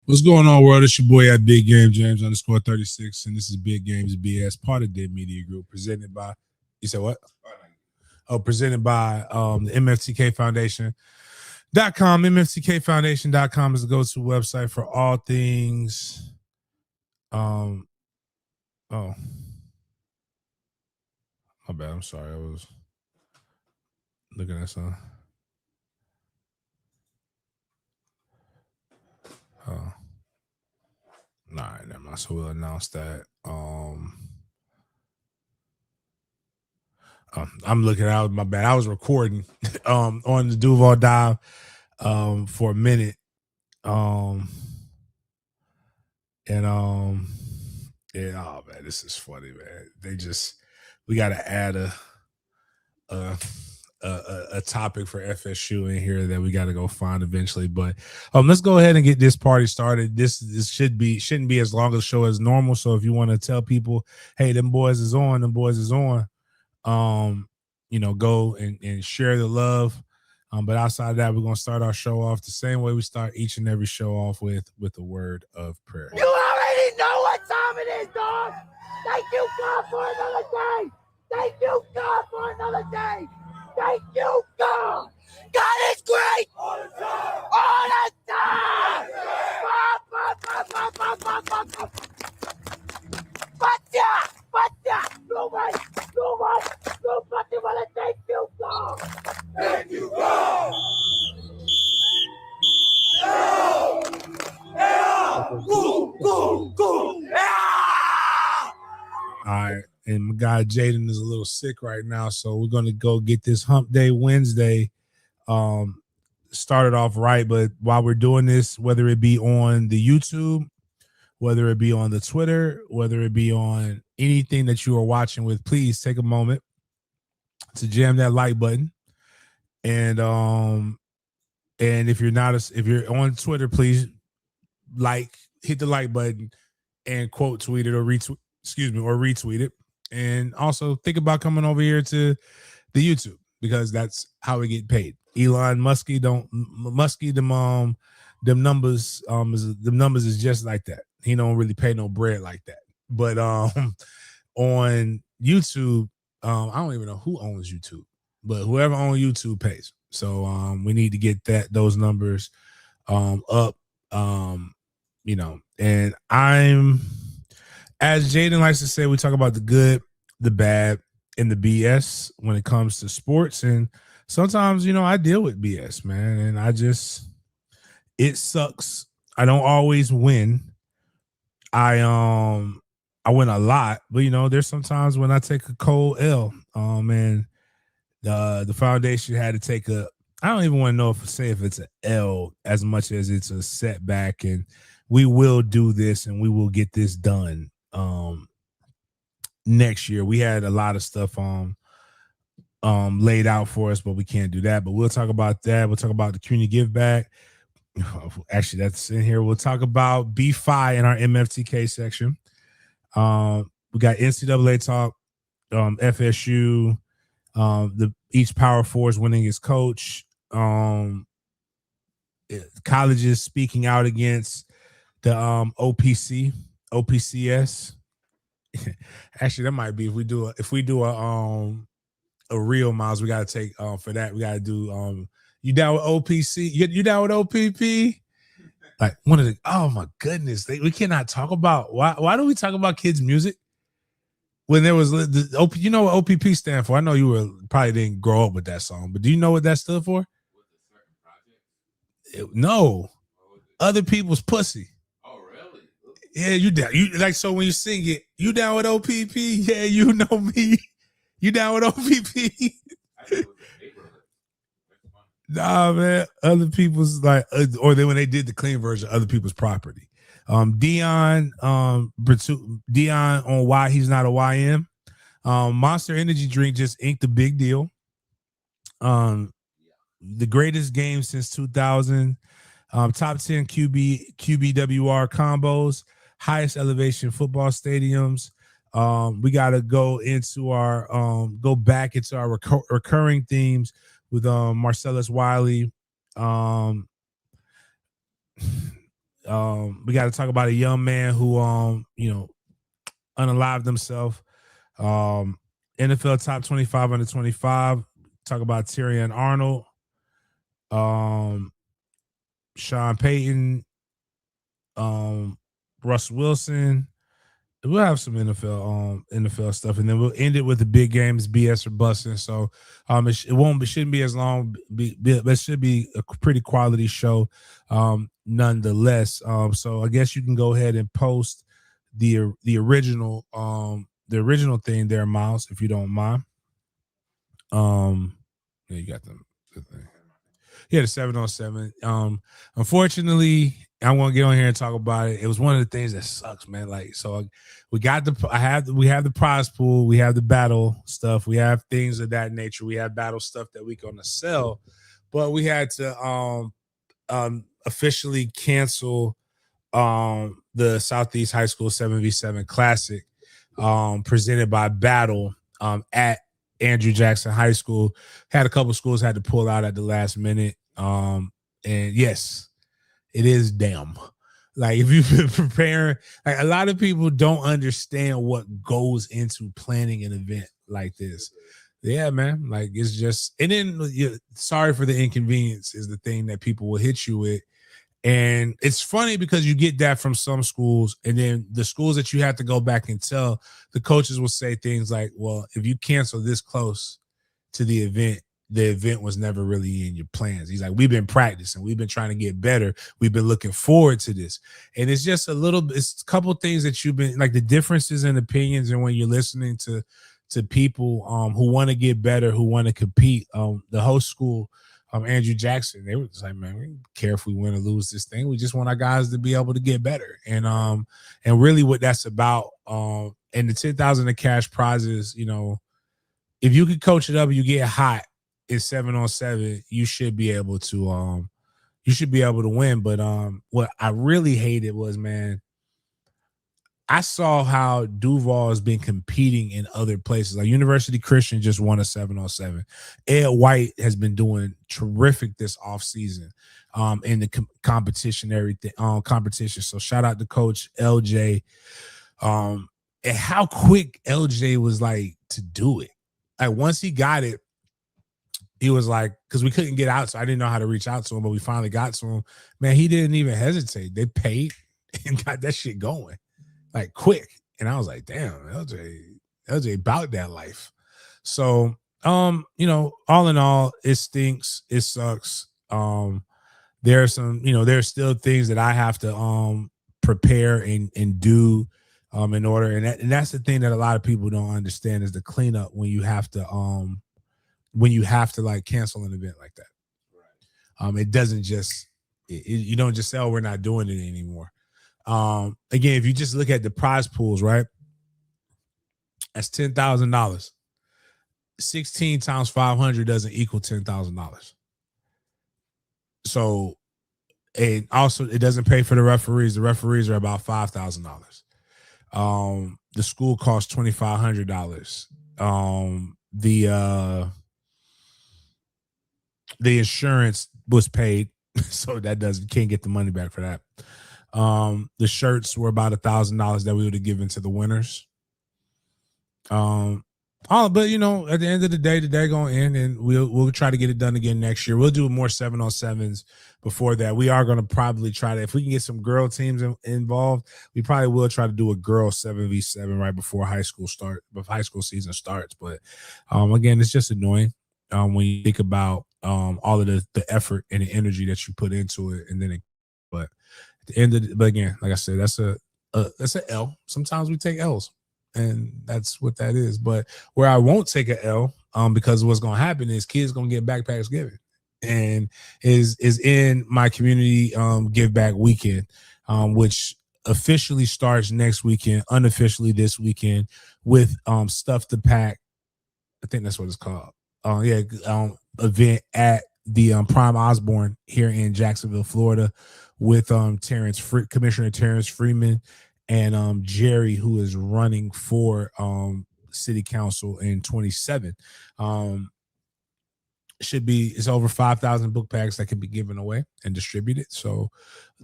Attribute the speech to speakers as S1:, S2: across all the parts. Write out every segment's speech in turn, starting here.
S1: What's going on, world? It's your boy at Big Game James _36, and this is Big Games BS, part of Dead Media Group, presented by, you said what? Oh, presented by the MFTK Foundation.com. MFTKfoundation.com is the go-to website for all things. Oh, my bad. I'm sorry. I was looking at something. All right, never mind. So we'll announce that. I'm looking out. My bad. I was recording on the Duval Dive for a minute. Yeah, oh man, this is funny, man. We gotta add a topic for FSU in here that we gotta go find eventually. But let's go ahead and get this party started. This shouldn't be as long a show as normal. So if you want to tell people, hey, them boys is on, go and share the love. But outside of that, we're gonna start our show off the same way we start each and every show off with a word of prayer.
S2: You already know what time it is, dog. Thank you, God, for another day. Thank you, God, for another day. Thank you, God. God is great. All the time. All the time. Nobody wanna thank you, God. Thank you, God.
S1: All right, and my guy Jaden is a little sick right now, so we're gonna go get this Hump Day Wednesday started off right. But while we're doing this, whether it be on the YouTube, whether it be on the Twitter, whether it be on anything that you are watching with, please take a moment to jam that like button. And if you're on Twitter, please hit the like button and quote tweet it or retweet it. And also think about coming over here to the YouTube, because that's how we get paid. Elon Muskie them numbers is just like that. He don't really pay no bread like that. But on YouTube, I don't even know who owns YouTube, but whoever owns YouTube pays. So we need to get those numbers up. And as Jaden likes to say, we talk about the good, the bad, and the BS when it comes to sports. And sometimes, I deal with BS, man, and it sucks. I don't always win. I win a lot, but there's sometimes when I take a cold L. And the foundation had to take I don't even want to know if it's an L as much as it's a setback, and we will do this and we will get this done next year. We had a lot of stuff laid out for us, but we can't do that. But we'll talk about that. We'll talk about the community give back. Actually, that's in here. We'll talk about B5 in our MFTK section. We got NCAA talk, FSU, each Power Four is winning his coach. Colleges speaking out against the OPCS. Actually, that might be if we do a real Miles, we gotta take for that. We gotta do you down with OPC? You down with OPP? Like one of the oh my goodness, we cannot talk about why do we talk about kids' music when there was you know what OPP stand for? I know you probably didn't grow up with that song, but do you know what that stood for? No, other people's pussy. Oh really? Yeah, you down? You like so when you sing it, you down with OPP? Yeah, you know me. You down with OPP? Nah, man. Other people's like, or then when they did the clean version, other people's property. Dion, Dion on why he's not a YM. Monster Energy drink just inked a big deal. The greatest game since 2000. Top 10 QBWR combos, highest elevation football stadiums. We got to go back into our recurring themes with Marcellus Wiley. We got to talk about a young man who unalived himself. NFL top 25 under 25. Talk about Tyrion Arnold. Sean Payton, Russ Wilson. We'll have some NFL stuff, and then we'll end it with the big games, BS or busting. So it shouldn't be as long, but it should be a pretty quality show, nonetheless. So I guess you can go ahead and post the original thing there, Miles, if you don't mind. Yeah, you got the thing. Yeah, the 7-on-7. Unfortunately, I'm gonna get on here and talk about it. It was one of the things that sucks, man. Like, so we have the prize pool, we have the battle stuff, we have things of that nature, we have battle stuff that we're gonna sell, but we had to officially cancel the Southeast High School 7v7 Classic presented by Battle at Andrew Jackson High School. Had a couple schools had to pull out at the last minute. And yes, it is damn. Like, if you've been preparing, like, a lot of people don't understand what goes into planning an event like this. Yeah, man. Like, it's just, and then sorry for the inconvenience is the thing that people will hit you with. And it's funny because you get that from some schools, and then the schools that you have to go back and tell, the coaches will say things like, well, if you cancel this close to the event was never really in your plans. He's like, we've been practicing, we've been trying to get better, we've been looking forward to this. And it's just it's a couple things that you've been, like, the differences in opinions, and when you're listening to people who want to get better, who want to compete. The host school, Andrew Jackson, they were just like, man, we don't care if we win or lose this thing. We just want our guys to be able to get better. And really what that's about. And the 10,000 of cash prizes, if you could coach it up, you get hot in 7-on-7, you should be able to win. But what I really hated was, man, I saw how Duval has been competing in other places. Like, University Christian just won a 7-on-7. Ed White has been doing terrific this offseason in the competition. So shout out to Coach LJ. And how quick LJ was, like, to do it. Like, once he got it, he was like, because we couldn't get out, so I didn't know how to reach out to him, but we finally got to him. Man, he didn't even hesitate. They paid and got that shit going, like, quick. And I was like, damn, LJ about that life. So, all in all, it stinks. It sucks. There are some, there's still things that I have to prepare and do in order. And that's the thing that a lot of people don't understand is the cleanup when you have to like cancel an event like that. Right. It doesn't just, you don't just say, oh, we're not doing it anymore. Again, if you just look at the prize pools, right? That's $10,000. 16 times 500 doesn't equal $10,000. So, and also it doesn't pay for the referees. The referees are about $5,000. The school costs $2,500. The insurance was paid, so that can't get the money back for that. The shirts were about $1,000 that we would have given to the winners. But at the end of the day, they're going to end, and we'll try to get it done again next year. We'll do more 7-on-7s before that. We are going to probably try to, if we can get some girl teams involved, we probably will try to do a girl 7v7 right before high school season starts. But again, it's just annoying when you think about all of the effort and the energy that you put into it, and then but at the end of but again, like I said, that's an L. Sometimes we take L's, and that's what that is. But where I won't take an L, because what's going to happen is kids going to get backpacks given. and is in my community give back weekend, which officially starts next weekend, unofficially this weekend, with Stuff to Pack. I think that's what it's called. Event at the Prime Osborne here in Jacksonville, Florida, with Commissioner Terrence Freeman and Jerry, who is running for city council in 27. It's over 5,000 book packs that can be given away and distributed. So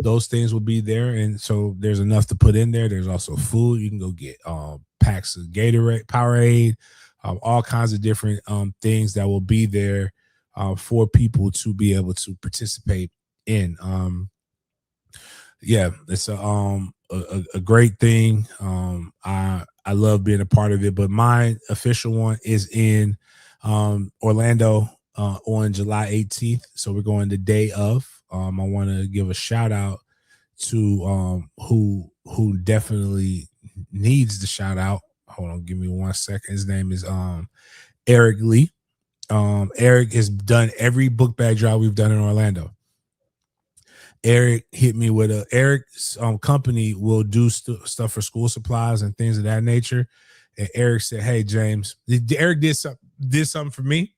S1: those things will be there. And so there's enough to put in there. There's also food. You can go get packs of Gatorade, Powerade, all kinds of different things that will be there for people to be able to participate in. It's a great thing. I love being a part of it, but my official one is in Orlando on July 18th. So we're going the day of. I want to give a shout out to who definitely needs the shout out. Hold on, give me 1 second. His name is Eric Lee. Eric has done every book bag drive we've done in Orlando. Eric hit me with Eric's company will do stuff for school supplies and things of that nature. And Eric said, "Hey, James," Eric did something for me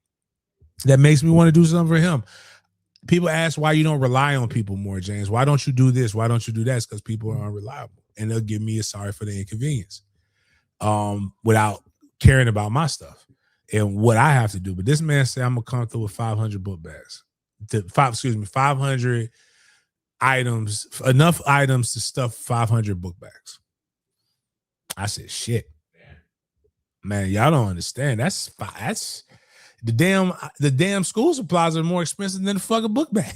S1: that makes me want to do something for him. People ask why you don't rely on people more, James. Why don't you do this? Why don't you do that? It's because people are unreliable, and they'll give me a sorry for the inconvenience, without caring about my stuff and what I have to do. But this man said I'm gonna come through with 500 book bags, 500 items, enough items to stuff 500 book bags. I said, shit, man, y'all don't understand. That's the damn school supplies are more expensive than the fucking book bag,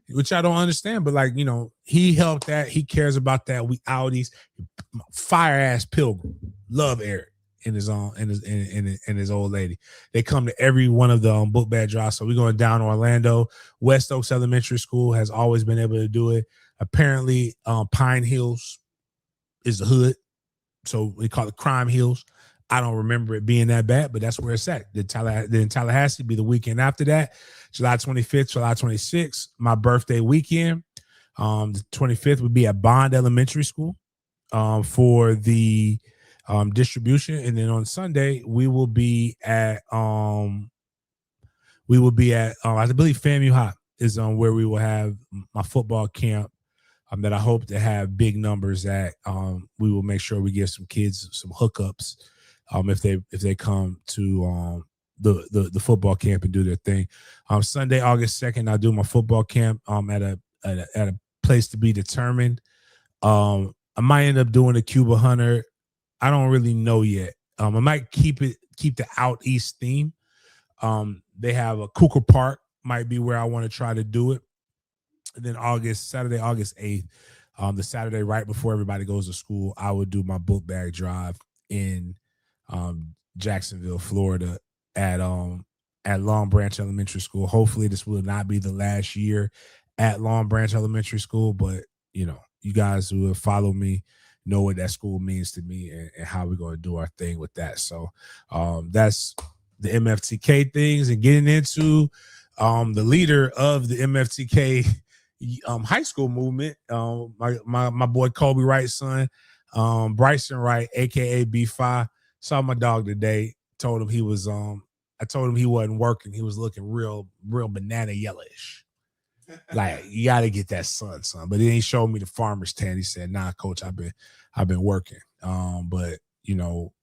S1: which I don't understand. But like, he helped that. He cares about that. We Audis, fire ass pilgrim. Love Eric and his old lady. They come to every one of the book bag drives. So we're going down to Orlando. West Oaks Elementary School has always been able to do it. Apparently, Pine Hills is the hood, so we call it Crime Hills. I don't remember it being that bad, but that's where it's at. Then in Tallahassee be the weekend after that, July 25th, July 26th, my birthday weekend. The 25th would be at Bond Elementary School for the distribution, and then on Sunday we will be at I believe FAMU High is where we will have my football camp that I hope to have big numbers at. We will make sure we give some kids some hookups if they come to the football camp and do their thing. Sunday, August 2nd, I do my football camp at a place to be determined. I might end up doing a Cuba Hunter. I don't really know yet. I might keep the out east theme. They have a Cougar Park might be where I want to try to do it. And then Saturday, August 8th, the Saturday right before everybody goes to school, I would do my book bag drive in Jacksonville, Florida at Long Branch Elementary School. Hopefully this will not be the last year at Long Branch Elementary School, but you guys who have followed me know what that school means to me and how we're going to do our thing with that. So that's the MFTK things, and getting into the leader of the MFTK high school movement, my boy Kobe Wright's son, Bryson Wright, aka B5. Saw my dog today. Told him he was I told him he wasn't working. He was looking real banana yellowish. Like, you got to get that son. But he ain't showed me the farmer's tan. He said, "Nah, coach, I've been working." But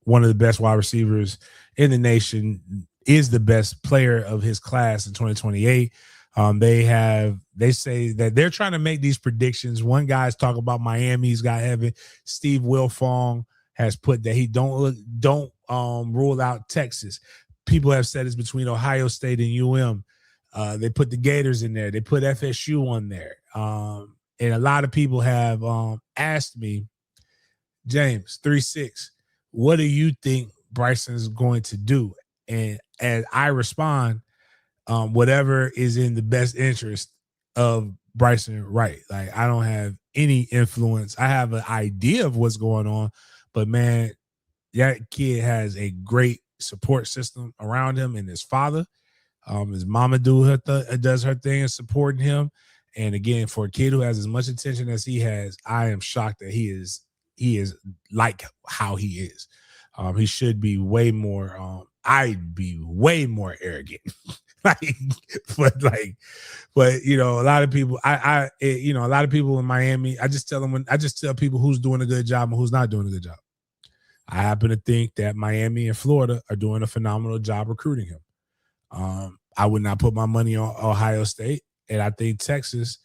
S1: one of the best wide receivers in the nation, is the best player of his class in 2028. They say that they're trying to make these predictions. One guy's talking about Miami's got Evan. Steve Wilfong has put that he don't rule out Texas. People have said it's between Ohio State and UM. They put the Gators in there. They put FSU on there. And a lot of people have asked me, James, 3-6, what do you think Bryson is going to do? And as I respond, whatever is in the best interest of Bryson Wright. Like, I don't have any influence. I have an idea of what's going on, but man, that kid has a great support system around him and his father. His mama does her thing and supporting him. And again, for a kid who has as much attention as he has, I am shocked that he is like how he is. He should be way more. I'd be way more arrogant. but you know, a lot of people, a lot of people in Miami, I just tell people who's doing a good job and who's not doing a good job. I happen to think that Miami and Florida are doing a phenomenal job recruiting him. I would not put my money on Ohio State, and I think Texas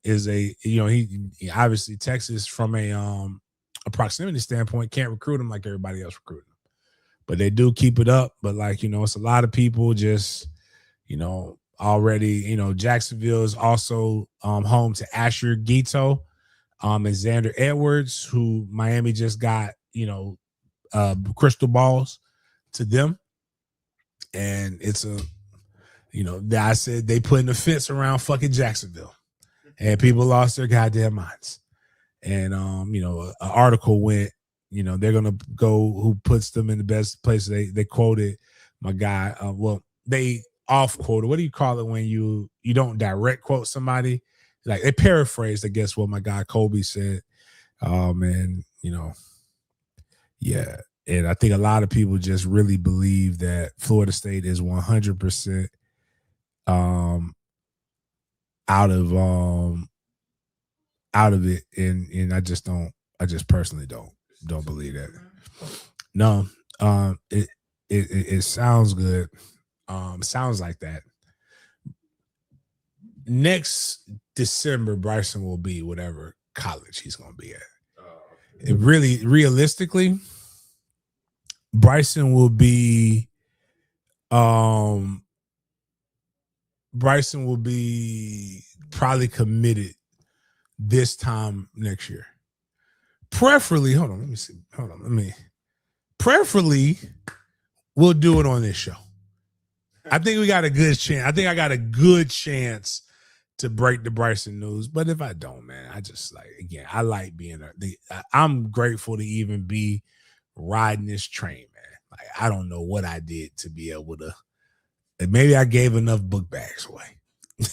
S1: is he obviously Texas from a proximity standpoint can't recruit him like everybody else recruiting him, but they do keep it up. But it's a lot of people just already. Jacksonville is also home to Asher Gito and Xander Edwards, who Miami just got crystal balls to them. And it's I said they putting the fence around fucking Jacksonville, and people lost their goddamn minds. And an article went, they're gonna go who puts them in the best place. They quoted my guy. They off quoted. What do you call it when you don't direct quote somebody? Like they paraphrased, I guess, what my guy Kobe said. Yeah. And I think a lot of people just really believe that Florida State is 100% out of it, and I just personally don't believe that. No, it sounds good. Sounds like that. Next December, Bryson will be whatever college he's going to be at. It really, realistically, Bryson will be probably committed this time next year. Preferably, preferably we'll do it on this show. I think we got a good chance. I think I got a good chance to break the Bryson news. But if I don't, man, I just I like being I'm grateful to even be riding this train, man. I don't know what I did to be able to. Maybe I gave enough book bags away.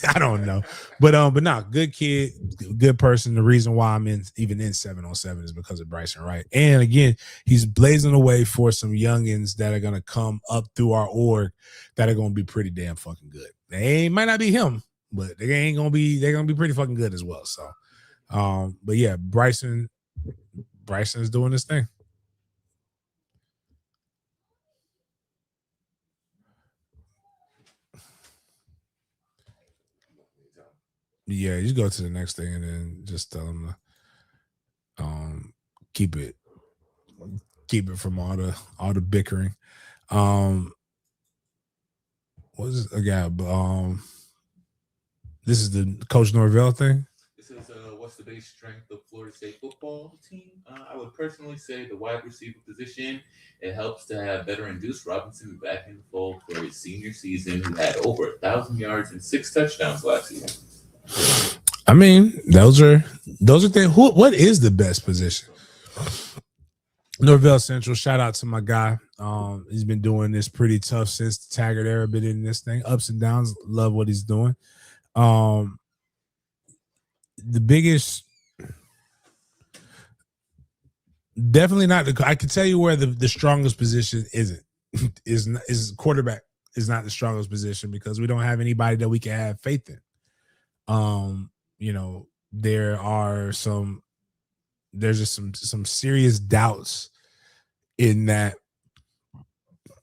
S1: I don't know, but no, good kid, good person. The reason why I'm even in 7-on-7 is because of Bryson Wright. And again, he's blazing the way for some youngins that are gonna come up through our org that are gonna be pretty damn fucking good. They might not be him, but they're gonna be pretty fucking good as well. So, but yeah, Bryson's doing this thing. Yeah, you go to the next thing and then just tell them to keep it from all the bickering. What is it again? This is the Coach Norvell thing.
S3: This is what's the base strength of Florida State football team? I would personally say the wide receiver position. It helps to have veteran Deuce Robinson back in the fold for his senior season, who had over 1,000 yards and 6 touchdowns last season.
S1: I mean, those are things. What is the best position? Norvell Central. Shout out to my guy. He's been doing this pretty tough since the Taggart era. Been in this thing, ups and downs. Love what he's doing. The biggest, definitely not. I can tell you where the strongest position isn't. is quarterback is not the strongest position because we don't have anybody that we can have faith in. There's just some serious doubts in that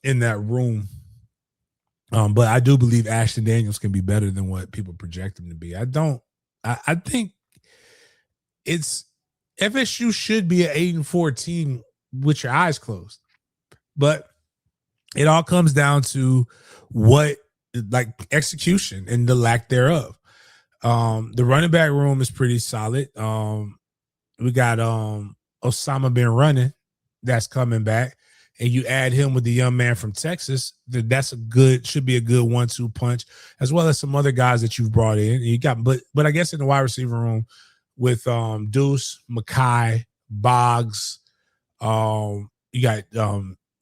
S1: room. But I do believe Ashton Daniels can be better than what people project him to be. I think it's FSU should be an 8-4 team with your eyes closed, but it all comes down to execution and the lack thereof. The running back room is pretty solid. We got Osama bin Running that's coming back, and you add him with the young man from Texas. Should be a good 1-2 punch, as well as some other guys that you've brought in. You got, but I guess in the wide receiver room with Deuce, Mackay, Boggs, you got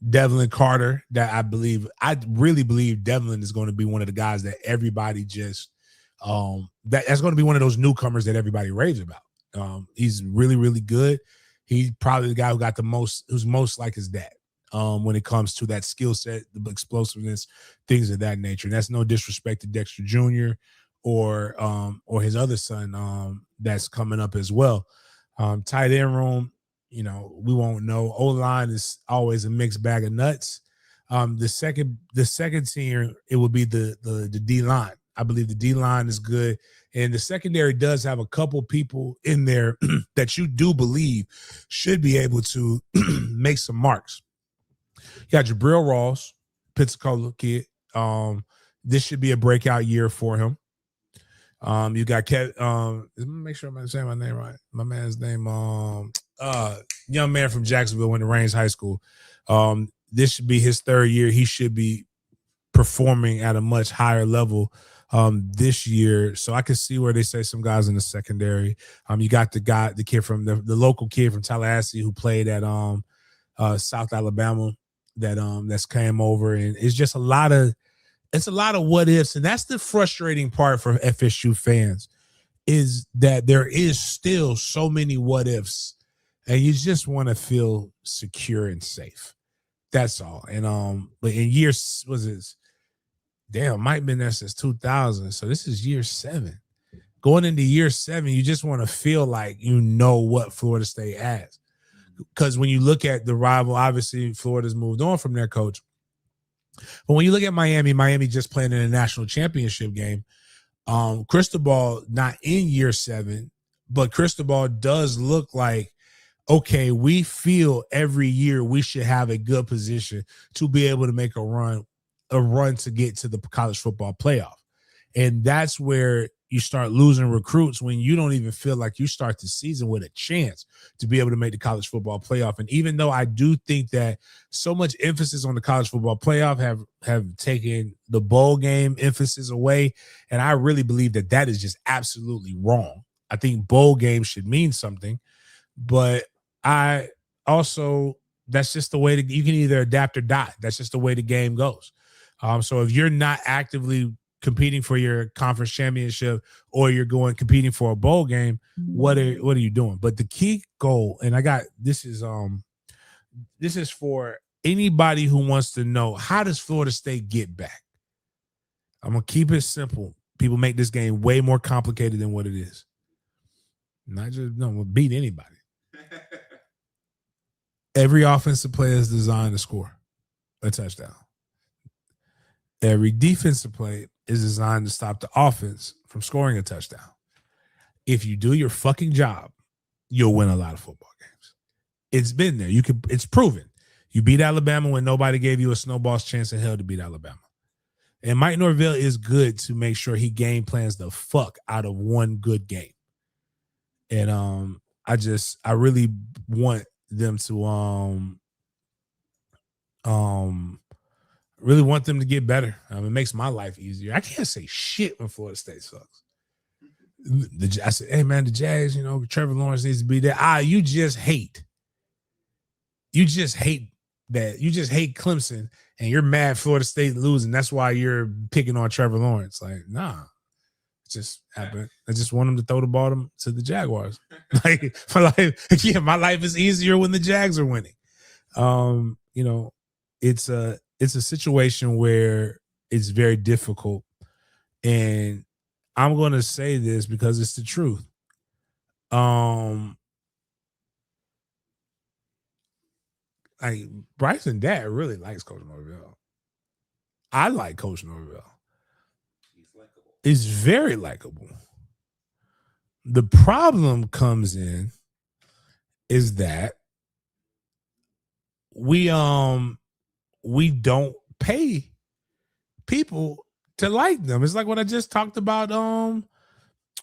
S1: Devlin Carter, that I really believe Devlin is going to be one of the guys that everybody just that's going to be one of those newcomers that everybody raves about. He's really, really good. He's probably the guy who's most like his dad when it comes to that skill set, the explosiveness, things of that nature. And that's no disrespect to Dexter Jr. or his other son that's coming up as well. Tight end room, we won't know. O-line is always a mixed bag of nuts. The second tier, it will be the D-line. I believe the D-line is good. And the secondary does have a couple people in there that you do believe should be able to make some marks. You got Jabril Ross, Pensacola kid. This should be a breakout year for him. You got make sure I'm saying my name right. My man's name, young man from Jacksonville, went to Raines High School. This should be his third year. He should be performing at a much higher level this year. So I can see where they say some guys in the secondary. You got the kid from the local kid from Tallahassee who played at South Alabama that's came over, and it's just a lot of what ifs, and that's the frustrating part for FSU fans, is that there is still so many what ifs, and you just want to feel secure and safe. That's all. And but in years might have been there since 2000, so this is year 7. Going into year 7, you just want to feel like what Florida State has, because when you look at the rival, obviously Florida's moved on from their coach. But when you look at Miami just playing in a national championship game. Cristobal not in year 7, but Cristobal does look like, okay, we feel every year we should have a good position to be able to make a run to get to the college football playoff. And that's where you start losing recruits, when you don't even feel like you start the season with a chance to be able to make the college football playoff. And even though I do think that so much emphasis on the college football playoff have taken the bowl game emphasis away, and I really believe that is just absolutely wrong. I think bowl games should mean something, but I also, that's just the way you can either adapt or die. That's just the way the game goes. So if you're not actively competing for your conference championship, or you're competing for a bowl game, what are you doing? But the key goal, and this is for anybody who wants to know, how does Florida State get back? I'm gonna keep it simple. People make this game way more complicated than what it is. We'll beat anybody. Every offensive player is designed to score a touchdown. Every defensive play is designed to stop the offense from scoring a touchdown. If you do your fucking job, you'll win a lot of football games. It's been there. It's proven. You beat Alabama when nobody gave you a snowball's chance in hell to beat Alabama. And Mike Norvell is good to make sure he game plans the fuck out of one good game. And I really want them to really want them to get better. It makes my life easier. I can't say shit when Florida State sucks. I said, hey man, the Jags, Trevor Lawrence needs to be there. You just hate that. You just hate Clemson, and you're mad Florida State losing. That's why you're picking on Trevor Lawrence. Like, nah, it just happened. I just want him to throw the ball to the Jaguars. My life is easier when the Jags are winning. It's a situation where it's very difficult, and I'm going to say this because it's the truth. Bryson Dad really likes Coach Norvell. I like Coach Norvell.
S3: He's likable.
S1: He's very likable. The problem comes in is that we don't pay people to like them. It's like what I just talked about.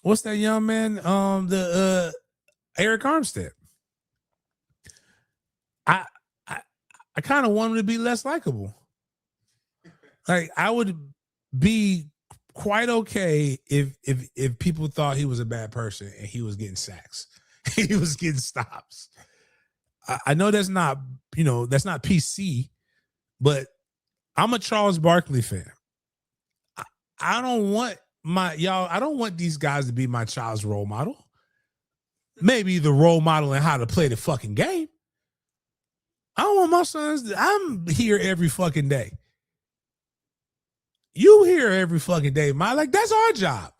S1: What's that young man? The Eric Armstead. I kind of want him to be less likable. Like, I would be quite okay if people thought he was a bad person and he was getting sacks, he was getting stops. I know that's not PC, But I'm a Charles Barkley fan. I don't want I don't want these guys to be my child's role model. Maybe the role model in how to play the fucking game. I don't want my sons. I'm here every fucking day. You here every fucking day, that's our job.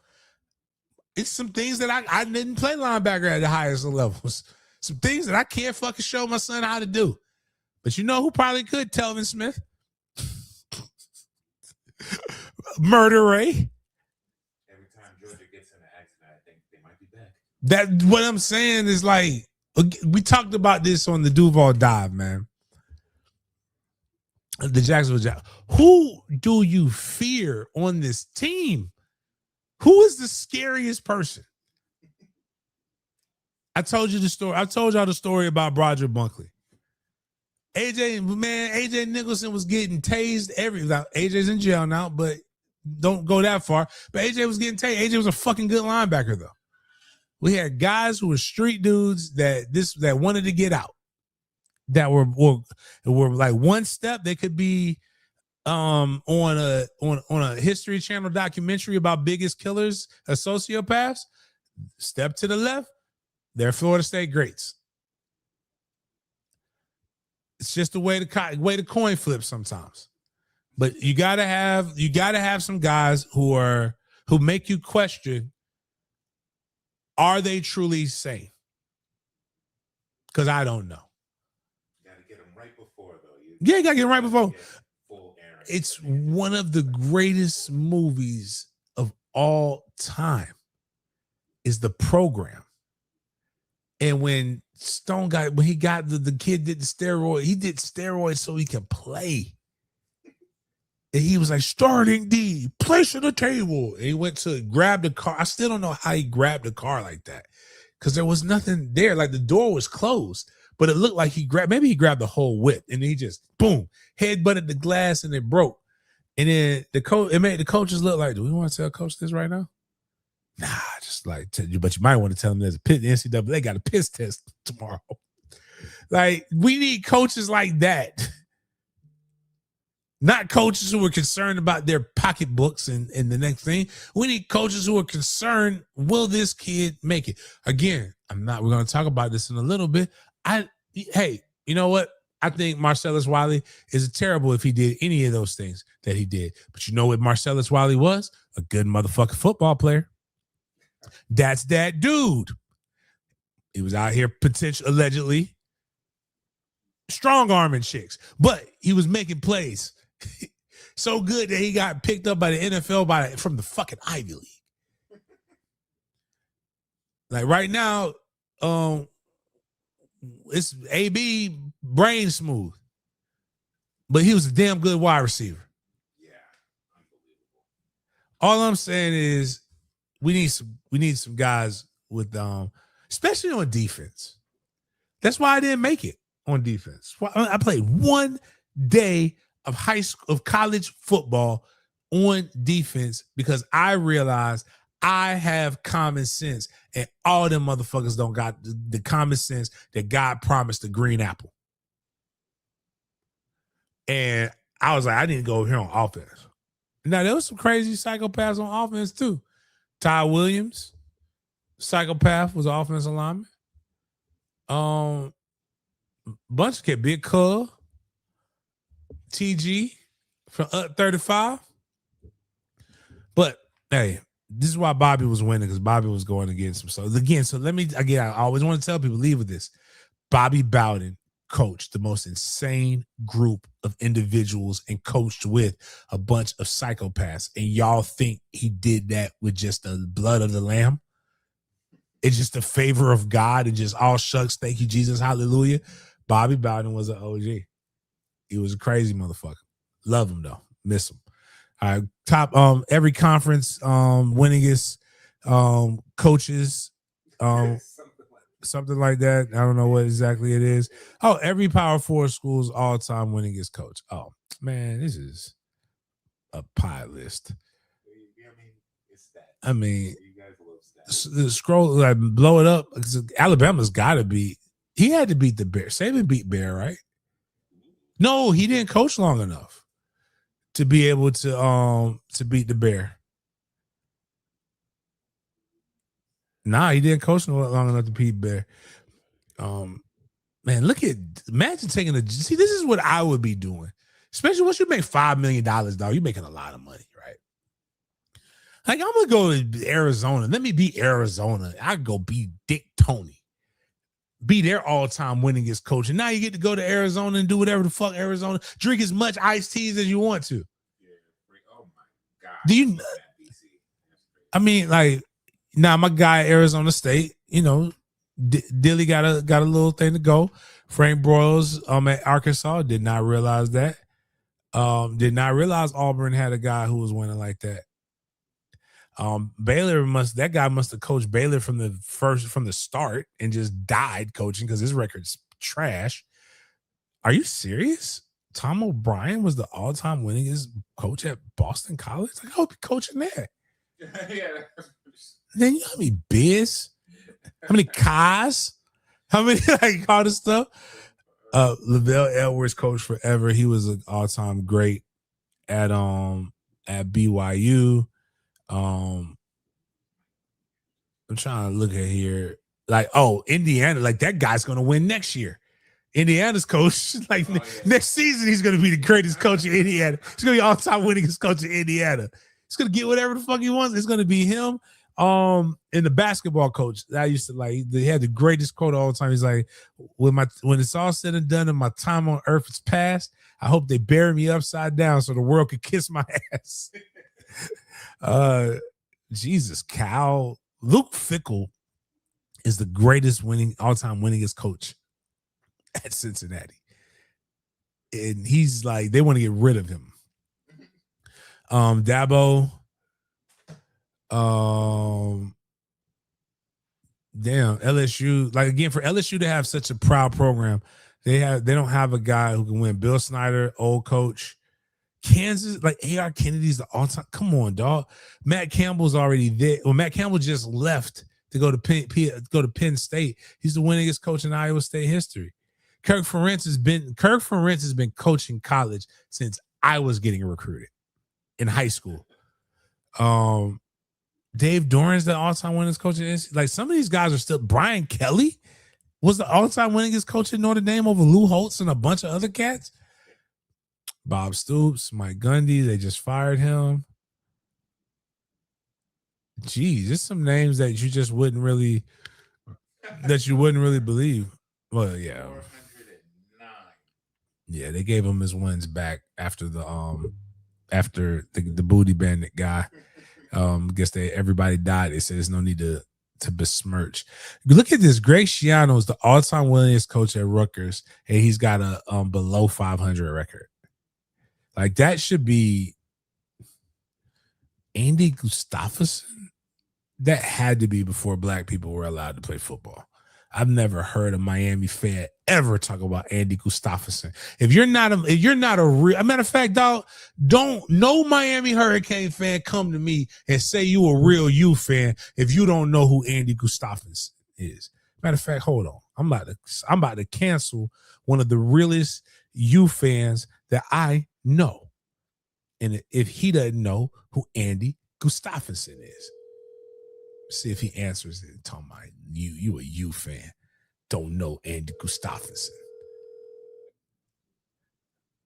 S1: It's some things that I didn't play linebacker at the highest levels. Some things that I can't fucking show my son how to do. But you know who probably could? Telvin Smith. Murder Ray.
S3: Every time Georgia gets in an accident, I think they might be back.
S1: That what I'm saying is like, we talked about this on the Duval Dive, man. The Jacksonville Jaguars. Who do you fear on this team? Who is the scariest person? I told you the story. I told y'all the story about Broderick Bunkley. AJ Nicholson was getting tased AJ's in jail now, but don't go that far. But AJ was getting tased. AJ was a fucking good linebacker, though. We had guys who were street dudes that wanted to get out. That were like one step. They could be on a History Channel documentary about biggest killers of sociopaths. Step to the left, they're Florida State greats. It's just the way the coin flips sometimes. But you gotta have some guys who make you question, are they truly sane? Because I don't know.
S3: You gotta get them right before, though.
S1: You gotta get them right before. It's one of the greatest movies of all time. Is The Program. And when he got the kid did the steroid, he did steroids so he could play. And he was like, starting D, place at the table. And he went to grab the car. I still don't know how he grabbed the car like that. Because there was nothing there. Like the door was closed. But it looked like maybe he grabbed the whole whip. And he just, boom, headbutted the glass and it broke. And then it made the coaches look like, do we want to tell coach this right now? Nah, just like, but you might want to tell them there's a the NCAA got a piss test tomorrow. Like, we need coaches like that. Not coaches who are concerned about their pocketbooks and the next thing. We need coaches who are concerned, will this kid make it? Again, we're going to talk about this in a little bit. Hey, you know what? I think Marcellus Wiley is terrible if he did any of those things that he did. But you know what Marcellus Wiley was? A good motherfucking football player. That's that dude. He was out here allegedly strong-arming chicks, but he was making plays so good that he got picked up by the NFL from the fucking Ivy League. Like right now, it's AB brain smooth, but he was a damn good wide receiver.
S3: Yeah, unbelievable.
S1: All I'm saying is we need some guys with especially on defense. That's why I didn't make it on defense. I played 1 day of college football on defense because I realized I have common sense and all them motherfuckers don't got the common sense that God promised the green apple. And I was like, I need to go over here on offense. Now, there was some crazy psychopaths on offense too. Ty Williams, psychopath, was an offensive lineman. Bunch of kids, Big Cub, TG from Up 35. But hey, this is why Bobby was winning, because Bobby was going against him. So I always want to tell people, leave with this. Bobby Bowden coached the most insane group of individuals and coached with a bunch of psychopaths. And y'all think he did that with just the blood of the lamb? It's just the favor of God and just all shucks, thank you, Jesus, hallelujah. Bobby Bowden was an OG. He was a crazy motherfucker. Love him though. Miss him. All right, top every conference winningest coaches, something like that. I don't know what exactly it is. Oh, every Power 4 school's all-time winningest coach. Oh man, this is a pie list. I mean, scroll, like, blow it up. Alabama's got to be. He had to beat the Bears. Saban beat Bear, right? No, he didn't coach long enough to be able to beat the Bear. Nah, he didn't coach long enough to beat Bear. Man, imagine taking see, this is what I would be doing. Especially once you make $5 million, dog, you're making a lot of money, right? Like, I'm gonna go to Arizona. Let me beat Arizona. I go beat Dick Tony. Be their all-time winningest coach. And now you get to go to Arizona and do whatever the fuck Arizona. Drink as much iced teas as you want to.
S3: Oh my God.
S1: Do you? I mean, like, now my guy Arizona State, you know, Dilly got a little thing to go. Frank Broyles at Arkansas did not realize that. Did not realize Auburn had a guy who was winning like that. Baylor must have coached Baylor from the start and just died coaching because his record's trash. Are you serious? Tom O'Brien was the all-time winningest coach at Boston College. Like, I hope you're coaching there.
S3: Yeah.
S1: Then you know how many beers, how many cars, how many like all this stuff. Lavelle Edwards coached forever. He was an all-time great at BYU. I'm trying to look at here. Like, oh, Indiana, like that guy's gonna win next year. Indiana's coach, like next season, he's gonna be the greatest coach in Indiana. He's gonna be all-time winningest coach in Indiana. He's gonna get whatever the fuck he wants. It's gonna be him. And the basketball coach that I used to like, they had the greatest quote all the time. He's like, when it's all said and done and my time on earth is past, I hope they bury me upside down so the world could kiss my ass. Jesus, Cal. Luke Fickell is the greatest all-time winningest coach at Cincinnati. And he's like, they want to get rid of him. Dabo. Damn, LSU. Like, again, for LSU to have such a proud program, they don't have a guy who can win. Bill Snyder, old coach. Kansas, like A.R. Kennedy's the all-time. Come on, dog. Matt Campbell's already there. Well, Matt Campbell just left to go to Penn State. He's the winningest coach in Iowa State history. Kirk Ferentz has been coaching college since I was getting recruited in high school. Dave Doran's the all-time winningest coach. Like, some of these guys are still. Brian Kelly was the all-time winningest coach at Notre Dame over Lou Holtz and a bunch of other cats. Bob Stoops, Mike Gundy, they just fired him. Geez, there's some names that you just wouldn't really believe. Well, yeah.
S3: 409.
S1: Yeah, they gave him his wins back after the booty bandit guy. Guess everybody died. They said there's no need to besmirch. Look at this. Greg Schiano is the all-time winningest coach at Rutgers, and he's got a below 500 record. Like, that should be Andy Gustafsson. That had to be before black people were allowed to play football. I've never heard a Miami fan ever talk about Andy Gustafsson. If you're not a real, matter of fact, dog, no Miami Hurricane fan come to me and say you a real U fan if you don't know who Andy Gustafsson is. Matter of fact, hold on. I'm about to cancel one of the realest U fans that I know. And if he doesn't know who Andy Gustafsson is, see if he answers it. Talking about you a U fan, don't know Andy Gustafsson.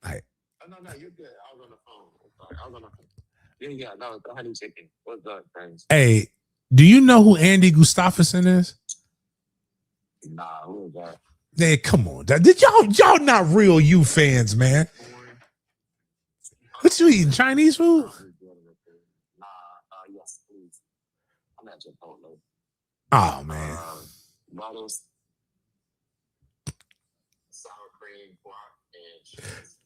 S1: Like,
S4: no, you're good. I was on the phone. I was on the phone. Yeah, no, go ahead and check in. What's up, friends?
S1: Hey, do you know who Andy Gustafsson is?
S4: Nah, who is that?
S1: Hey, come on. Did y'all not real U fans, man? What you eating? Chinese food?
S4: Yes, please. I'm at Chipotle.
S1: Oh, man.
S4: Bottles, sour cream, guac, and cheese.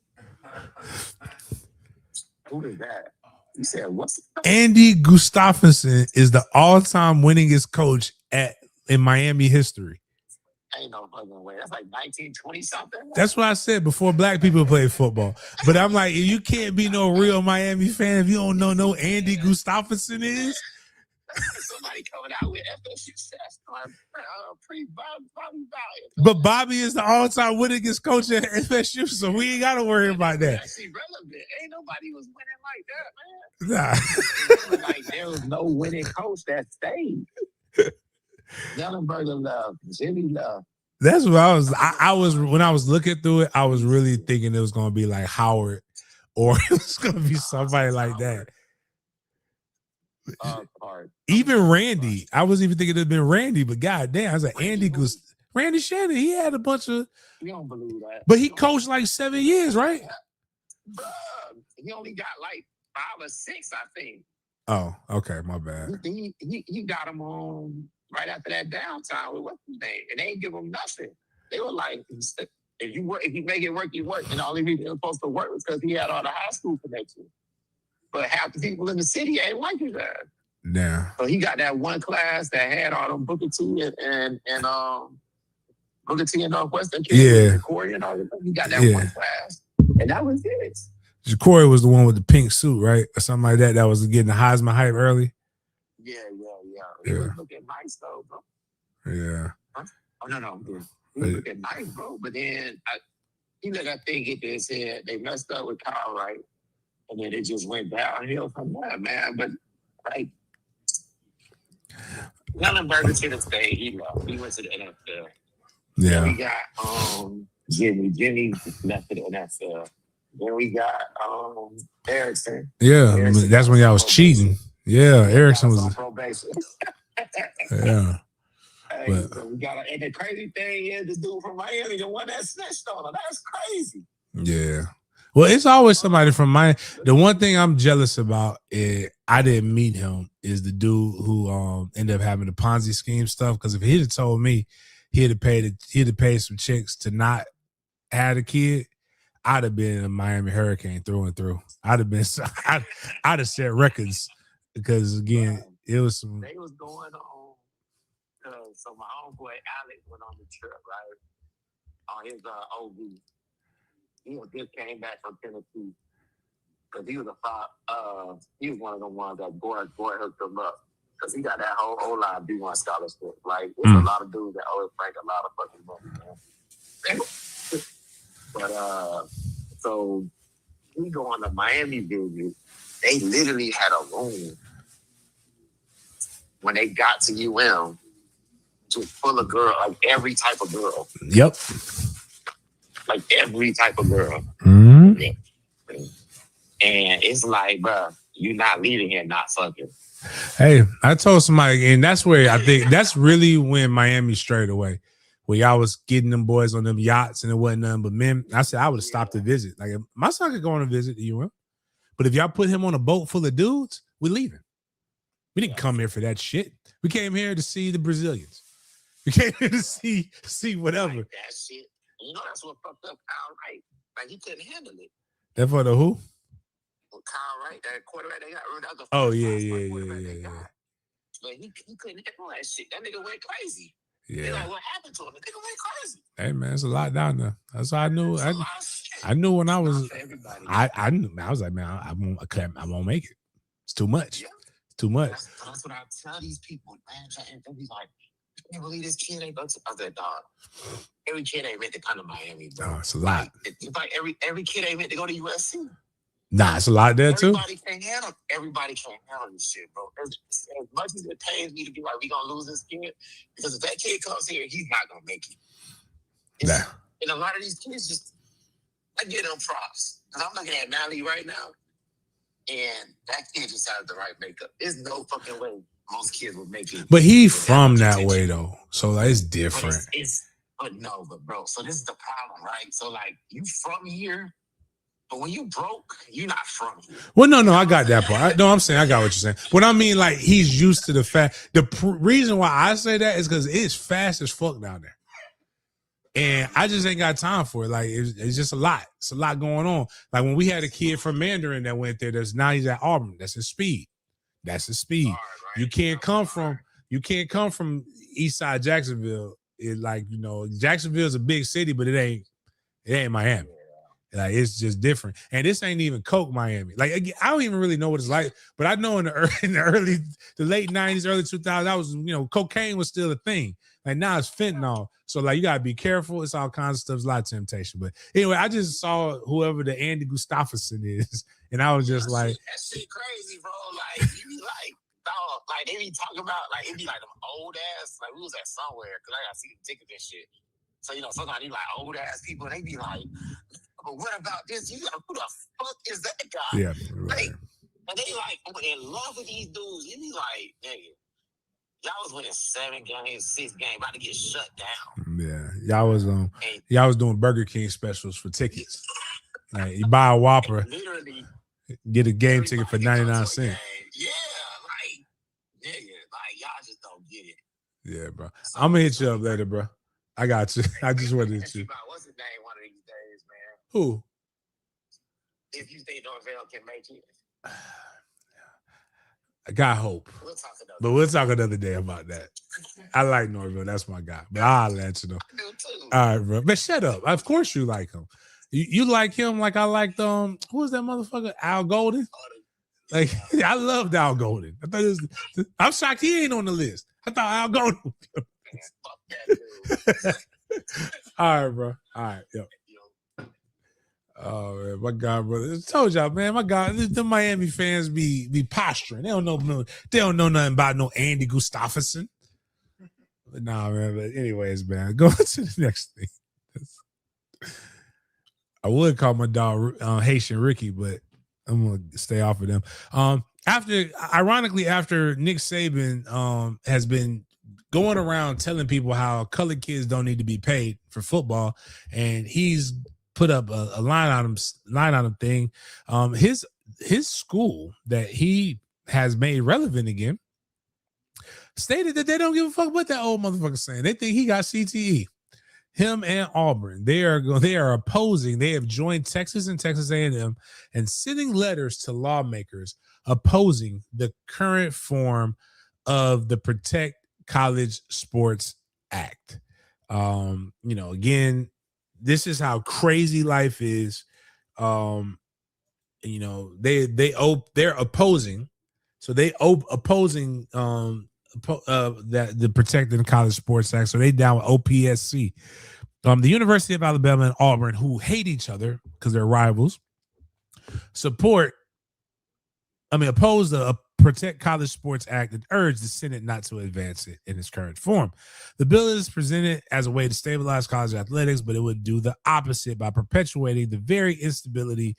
S4: Who is that? You said what's
S1: Andy Gustafsson is the all-time winningest coach in Miami history.
S4: Ain't no fucking way. That's like 1920 something.
S1: That's what I said before black people played football. But I'm like, you can't be no real Miami fan if you don't know no Andy Gustafsson is.
S4: Somebody coming out with FSU stats. Pretty Bobby Bowden.
S1: But Bobby is the all-time winningest coach at FSU, so we ain't got to worry about that.
S4: Actually relevant. Ain't nobody was winning like that, man.
S1: Nah.
S4: Like there was no winning coach that stayed. Ellenberger love, Jimmy love.
S1: That's what I was when I was looking through it, I was really thinking it was gonna be like Howard or it was gonna be somebody like that. Even Randy. I wasn't even thinking it'd been Randy, but goddamn, I was like Andy Goose. Randy Shannon, he had a bunch of
S4: You don't believe that.
S1: but he coached like 7 years, right?
S4: Bruh, he only got like 5 or 6, I think.
S1: Oh, okay, my bad.
S4: He got him on right after that downtime with what's his name, and they ain't give him nothing. They were like, if you make it work, you work. And the only reason it was supposed to work was because he had all the high school connections. But half the people in the city ain't like his ass.
S1: Yeah.
S4: So he got that one class that had all them Booker T and Booker T and Northwestern kids,
S1: Yeah.
S4: Corey and all that. He got that
S1: Yeah.
S4: one class, and that was it.
S1: Corey was the one with the pink suit, right? Or something like that. That was getting the Heisman hype early.
S4: Yeah. He was looking nice though, bro.
S1: Yeah.
S4: Oh no. He was looking nice, bro. But then he let that thing get to his head. They messed up with Kyle Wright, and then it just went downhill from there, man. But like, Ellenberger to this day, he left. He went to the NFL.
S1: Yeah.
S4: Then we got Jimmy. Jimmy left to the NFL. Then we got Erickson.
S1: Yeah.
S4: Erickson
S1: That's when y'all was cheating. Yeah. Erickson
S4: on
S1: was.
S4: probation.
S1: Yeah.
S4: Hey,
S1: But-
S4: so we got and the crazy thing is the dude from Miami, the one that snitched on him. That's crazy.
S1: Yeah. Well, it's always somebody from Miami. The one thing I'm jealous about is I didn't meet him is the dude who ended up having the Ponzi scheme stuff. Because if he'd have told me he'd have paid some chicks to not have a kid, I'd have been a Miami Hurricane through and through. I'd have set records because again, it was some.
S4: They was going on. So my homeboy Alex went on the trip, right? On his OB. He just came back from Tennessee because he was he was one of the ones that boy hooked him up because he got that whole O-line D1 scholarship. Like there's a lot of dudes that always make a lot of fucking money, man. But so we go on the Miami visit. They literally had a room when they got to UM, just full of girl, like every type of girl.
S1: Yep.
S4: Like every type of girl.
S1: Mm-hmm.
S4: Yeah. And it's like, bro, you're not leaving here not fucking.
S1: Hey, I told somebody, and that's where I think that's really when Miami strayed away. Where y'all was getting them boys on them yachts and it wasn't nothing but men. I said I would have stopped to visit. Like my son could go on a visit to UM. But if y'all put him on a boat full of dudes, we're leaving. We didn't come here for that shit. We came here to see the Brazilians. We came here to see whatever.
S4: Like that shit. You know that's what fucked up Kyle Wright. Like he couldn't handle it.
S1: That for the who?
S4: Well, Kyle Wright, that quarterback they got. That was the
S1: Oh
S4: first
S1: yeah.
S4: quarterback they got. But he couldn't handle that shit. That nigga went crazy.
S1: Yeah.
S4: Like, what happened to him? The nigga went crazy.
S1: Hey man, it's a lot down there. That's how I knew.
S4: It's a lot of shit.
S1: I knew when I was.
S4: For everybody.
S1: I knew. I was like, man, I won't make it. It's too much.
S4: Yeah.
S1: It's too much.
S4: That's what I tell these people, man. And they be like, I can't believe this kid ain't go to other dog. Every kid ain't meant to come to Miami, bro.
S1: No, it's a lot.
S4: It's like every kid ain't meant to go to USC.
S1: Nah, it's a lot there too.
S4: Everybody can't handle this shit, bro. As much as it pains me to be like, we gonna lose this kid, because if that kid comes here, he's not gonna make it.
S1: Nah.
S4: And a lot of these kids just, I give them props. Because I'm looking at Mally right now, and that kid just has the right makeup. There's no fucking way most kids would make it.
S1: But he from that way though, so like, it's different.
S4: But bro. So this is the problem, right? So like, you from here, but when you broke, you're not from here.
S1: Well, no, I got that part. I'm saying I got what you're saying. What I mean, like, he's used to the fact. The reason why I say that is because it's fast as fuck down there, and I just ain't got time for it. Like, it's just a lot. It's a lot going on. Like when we had a kid from Mandarin that went there. Now he's at Auburn. That's his speed. That's his speed.
S4: Hard, right?
S1: You can't come from Eastside Jacksonville. It like Jacksonville's a big city, but it ain't Miami. Like it's just different. And this ain't even Coke Miami. Like again, I don't even really know what it's like, but I know in the late 90s, early 2000s, I was, cocaine was still a thing. Like now it's fentanyl. So like you gotta be careful. It's all kinds of stuff. It's a lot of temptation. But anyway, I just saw whoever the Andy Gustafsson is, and I was just like,
S4: that shit crazy, bro. Like you be like, dog, like they be talking about like it be like them old ass, like we was at somewhere because I gotta see the tickets and shit. So sometimes you like old ass people, and they be like, but what about this? You like, who the fuck is that guy?
S1: yeah, right.
S4: Like, and they like in love with these dudes. You be like, nigga, y'all was winning 7 games, 6 games, about to get shut down.
S1: Yeah, y'all was doing Burger King specials for tickets. Like you buy a Whopper,
S4: literally
S1: get a game ticket for 99 cents.
S4: Yeah, like nigga, like y'all just don't get it.
S1: Yeah, bro. So, I'm gonna hit you up later, bro. I got you. I just wanted to hit you.
S4: What's his name one of these days, man?
S1: Who?
S4: If you think Norvell can make it.
S1: I got hope. We'll talk another day about that. I like Norvell. That's my guy. But I'll let you know.
S4: I do too.
S1: All right, bro. But shut up. Of course you like him. You like him like I liked who was that motherfucker? Al Golden? Like I loved Al Golden. I thought I'm shocked he ain't on the list. I thought Al Golden was all right, bro. All right, yo. Oh man, my God, brother. I told y'all, man, my God, the Miami fans be posturing. They don't know nothing about no Andy Gustafsson. Nah, man. But anyways, man, go to the next thing. I would call my dog Haitian Ricky, but I'm gonna stay off of them. Ironically, after Nick Saban has been going around telling people how colored kids don't need to be paid for football, and he's put up a line item thing. His school that he has made relevant again stated that they don't give a fuck what that old motherfucker saying. They think he got CTE. Him and Auburn, they are opposing. They have joined Texas and Texas A&M and sending letters to lawmakers opposing the current form of the Protect College Sports Act. Again, this is how crazy life is. They're opposing. So they opposing that the Protecting College Sports Act. So they down with OPSC. The University of Alabama and Auburn, who hate each other because they're rivals, oppose the Protect College Sports Act and urge the Senate not to advance it in its current form. The bill is presented as a way to stabilize college athletics, but it would do the opposite by perpetuating the very instability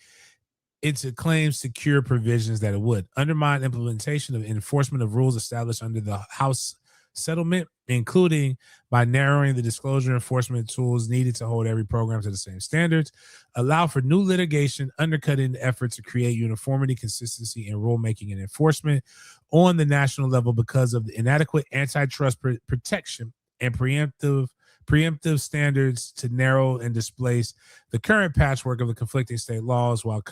S1: into claims to cure provisions that it would undermine implementation of enforcement of rules established under the House settlement, including by narrowing the disclosure enforcement tools needed to hold every program to the same standards, allow for new litigation, undercutting the effort to create uniformity, consistency in rulemaking and enforcement on the national level because of the inadequate antitrust protection and preemptive standards to narrow and displace the current patchwork of the conflicting state laws while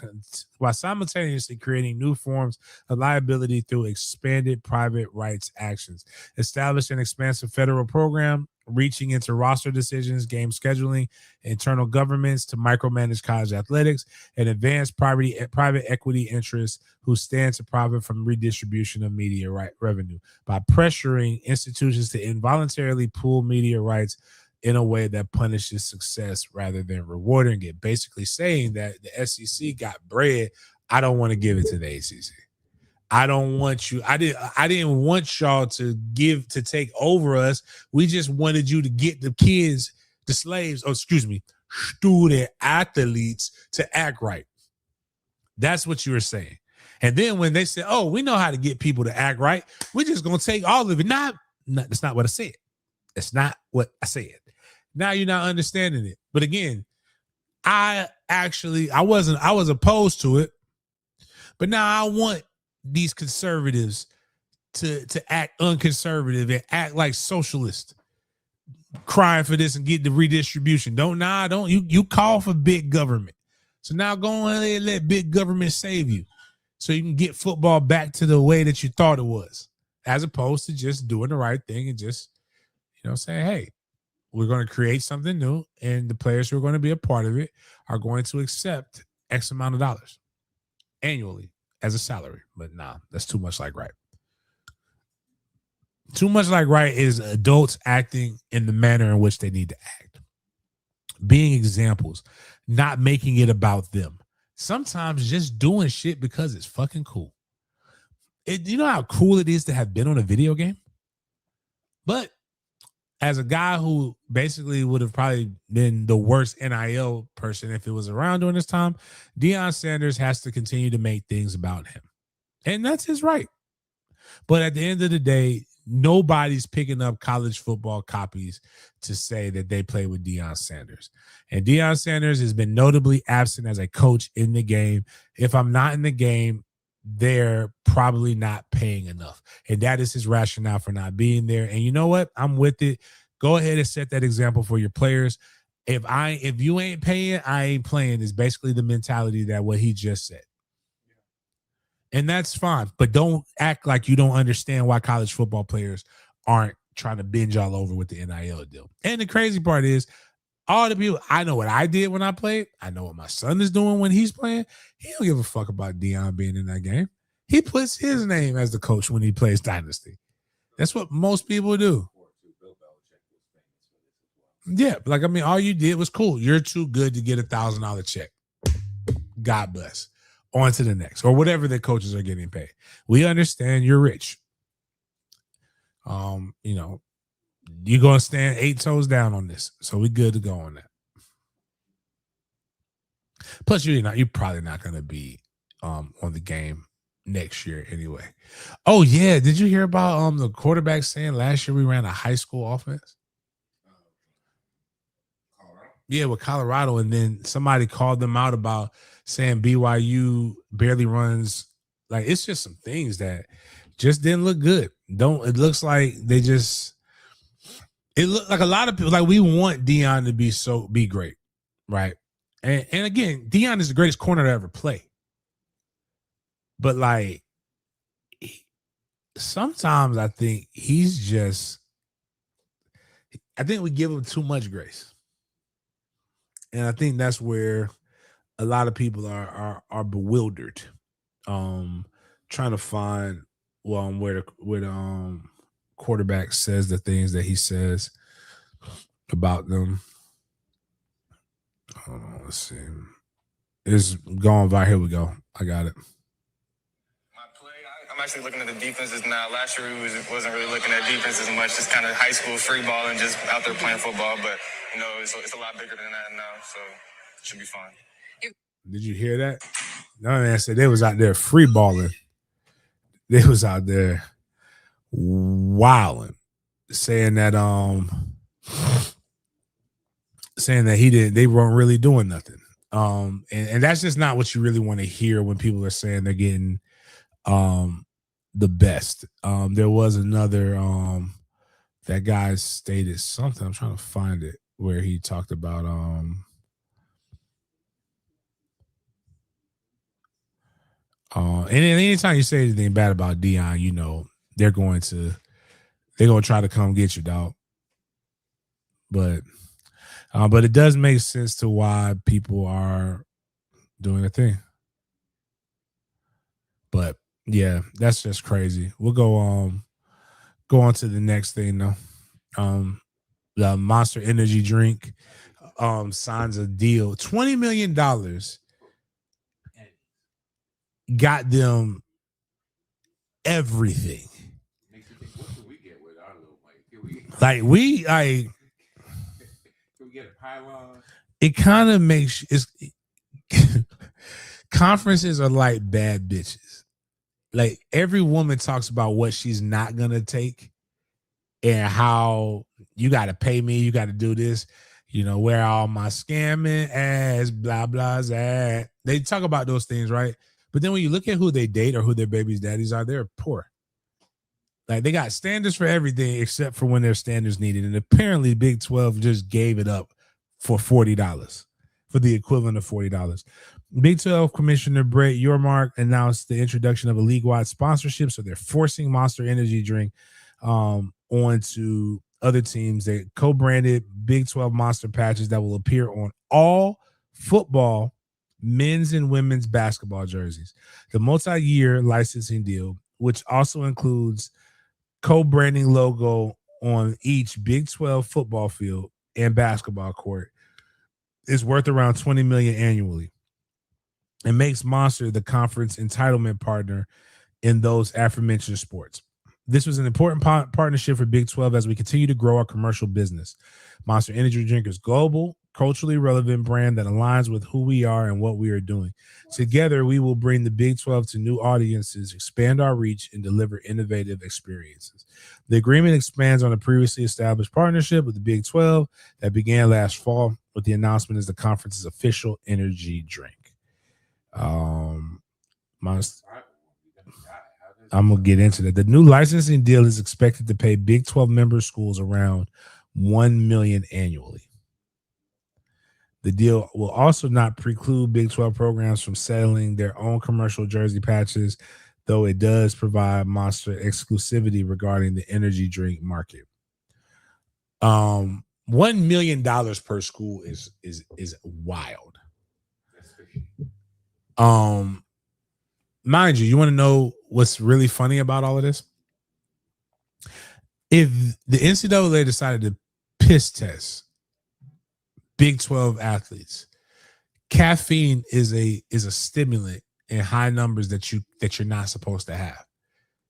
S1: simultaneously creating new forms of liability through expanded private rights actions. Establish an expansive federal program reaching into roster decisions, game scheduling, internal governments to micromanage college athletics, and advance private equity interests who stand to profit from redistribution of media revenue by pressuring institutions to involuntarily pool media rights in a way that punishes success rather than rewarding it. Basically saying that the SEC got bread. I don't want to give it to the ACC. I don't want you. I didn't want y'all to take over us. We just wanted you to get the kids, the slaves, student athletes to act right. That's what you were saying. And then when they said, oh, we know how to get people to act right, we're just going to take all of it. That's not what I said. That's not what I said. Now you're not understanding it. But again, I was opposed to it. But now I want these conservatives to act unconservative and act like socialists, crying for this and get the redistribution. You call for big government. So now go ahead and let big government save you so you can get football back to the way that you thought it was, as opposed to just doing the right thing and just, saying, hey, we're going to create something new, and the players who are going to be a part of it are going to accept X amount of dollars annually as a salary. But nah, that's too much like right. Too much like right is adults acting in the manner in which they need to act. Being examples, not making it about them. Sometimes just doing shit because it's fucking cool. You know how cool it is to have been on a video game? But as a guy who basically would have probably been the worst NIL person if it was around during this time, Deion Sanders has to continue to make things about him. And that's his right. But at the end of the day, nobody's picking up college football copies to say that they play with Deion Sanders. And Deion Sanders has been notably absent as a coach in the game. If I'm not in the game, they're probably not paying enough. And that is his rationale for not being there. And you know what? I'm with it. Go ahead and set that example for your players. If you ain't paying, I ain't playing is basically the mentality that what he just said. And that's fine. But don't act like you don't understand why college football players aren't trying to binge all over with the NIL deal. And the crazy part is, all the people, I know what I did when I played. I know what my son is doing when he's playing. He don't give a fuck about Deion being in that game. He puts his name as the coach when he plays Dynasty. That's what most people do. Yeah, like, I mean, all you did was cool. You're too good to get $1,000 check. God bless. On to the next, or whatever the coaches are getting paid. We understand you're rich. You know, you're gonna stand 8 toes down on this, so we good to go on that. Plus, you're probably not gonna be on the game next year anyway. Oh yeah, did you hear about the quarterback saying last year we ran a high school offense? Yeah, with Colorado, and then somebody called them out about saying BYU barely runs. Like, it's just some things that just didn't look good. It looks like they just, it looked like a lot of people, like, we want Deion to be great, right? And again, Deion is the greatest corner to ever play. But like, sometimes I think we give him too much grace. And I think that's where a lot of people are bewildered, trying to find where the quarterback says the things that he says about them. Hold on, let's see. It's going by. Here we go. I got it.
S5: I'm actually looking at the defenses now. Last year we wasn't really looking at defenses as much, just kind of high school free ball and just out there playing football. But you know, it's a lot bigger than that now, so it should be fine.
S1: Did you hear that? No, man said they was out there free balling. They was out there wilding, saying that they weren't really doing nothing. And that's just not what you really want to hear when people are saying they're getting the best. There was another that guy stated something. I'm trying to find it where he talked about and anytime you say anything bad about Deion, you know they're gonna try to come get you, dog. But it does make sense to why people are doing a thing. But yeah, that's just crazy. We'll go on to the next thing though. The Monster Energy drink signs a deal. $20 million got them everything.
S3: Makes you think, what do we get with our little mic? Can we get a pylon?
S1: It kind of makes conferences are like bad bitches. Like, every woman talks about what she's not gonna take and how you got to pay me, you got to do this, you know, where all my scamming ass, blah blah blah. They talk about those things, right? But then when you look at who they date or who their baby's daddies are, they're poor. Like, they got standards for everything except for when their standards needed. And apparently Big 12 just gave it up for $40, for the equivalent of $40. Big 12 Commissioner Brett Yormark announced the introduction of a league-wide sponsorship. So they're forcing Monster Energy drink onto other teams. They co-branded Big 12 Monster patches that will appear on all football, men's and women's basketball jerseys. The multi-year licensing deal, which also includes co-branding logo on each Big 12 football field and basketball court, is worth around $20 million annually. It makes Monster the conference entitlement partner in those aforementioned sports. This was an important partnership for Big 12 as we continue to grow our commercial business. Monster Energy Drink is global, culturally relevant brand that aligns with who we are and what we are doing. Together, we will bring the Big 12 to new audiences, expand our reach, and deliver innovative experiences. The agreement expands on a previously established partnership with the Big 12 that began last fall with the announcement as the conference's official energy drink. I'm gonna get into that. The new licensing deal is expected to pay Big 12 member schools around $1 million annually. The deal will also not preclude Big 12 programs from selling their own commercial jersey patches, though it does provide Monster exclusivity regarding the energy drink market. $1 million per school is wild. Mind you want to know what's really funny about all of this? If the NCAA decided to piss test Big 12 athletes, caffeine is a stimulant in high numbers that you're not supposed to have.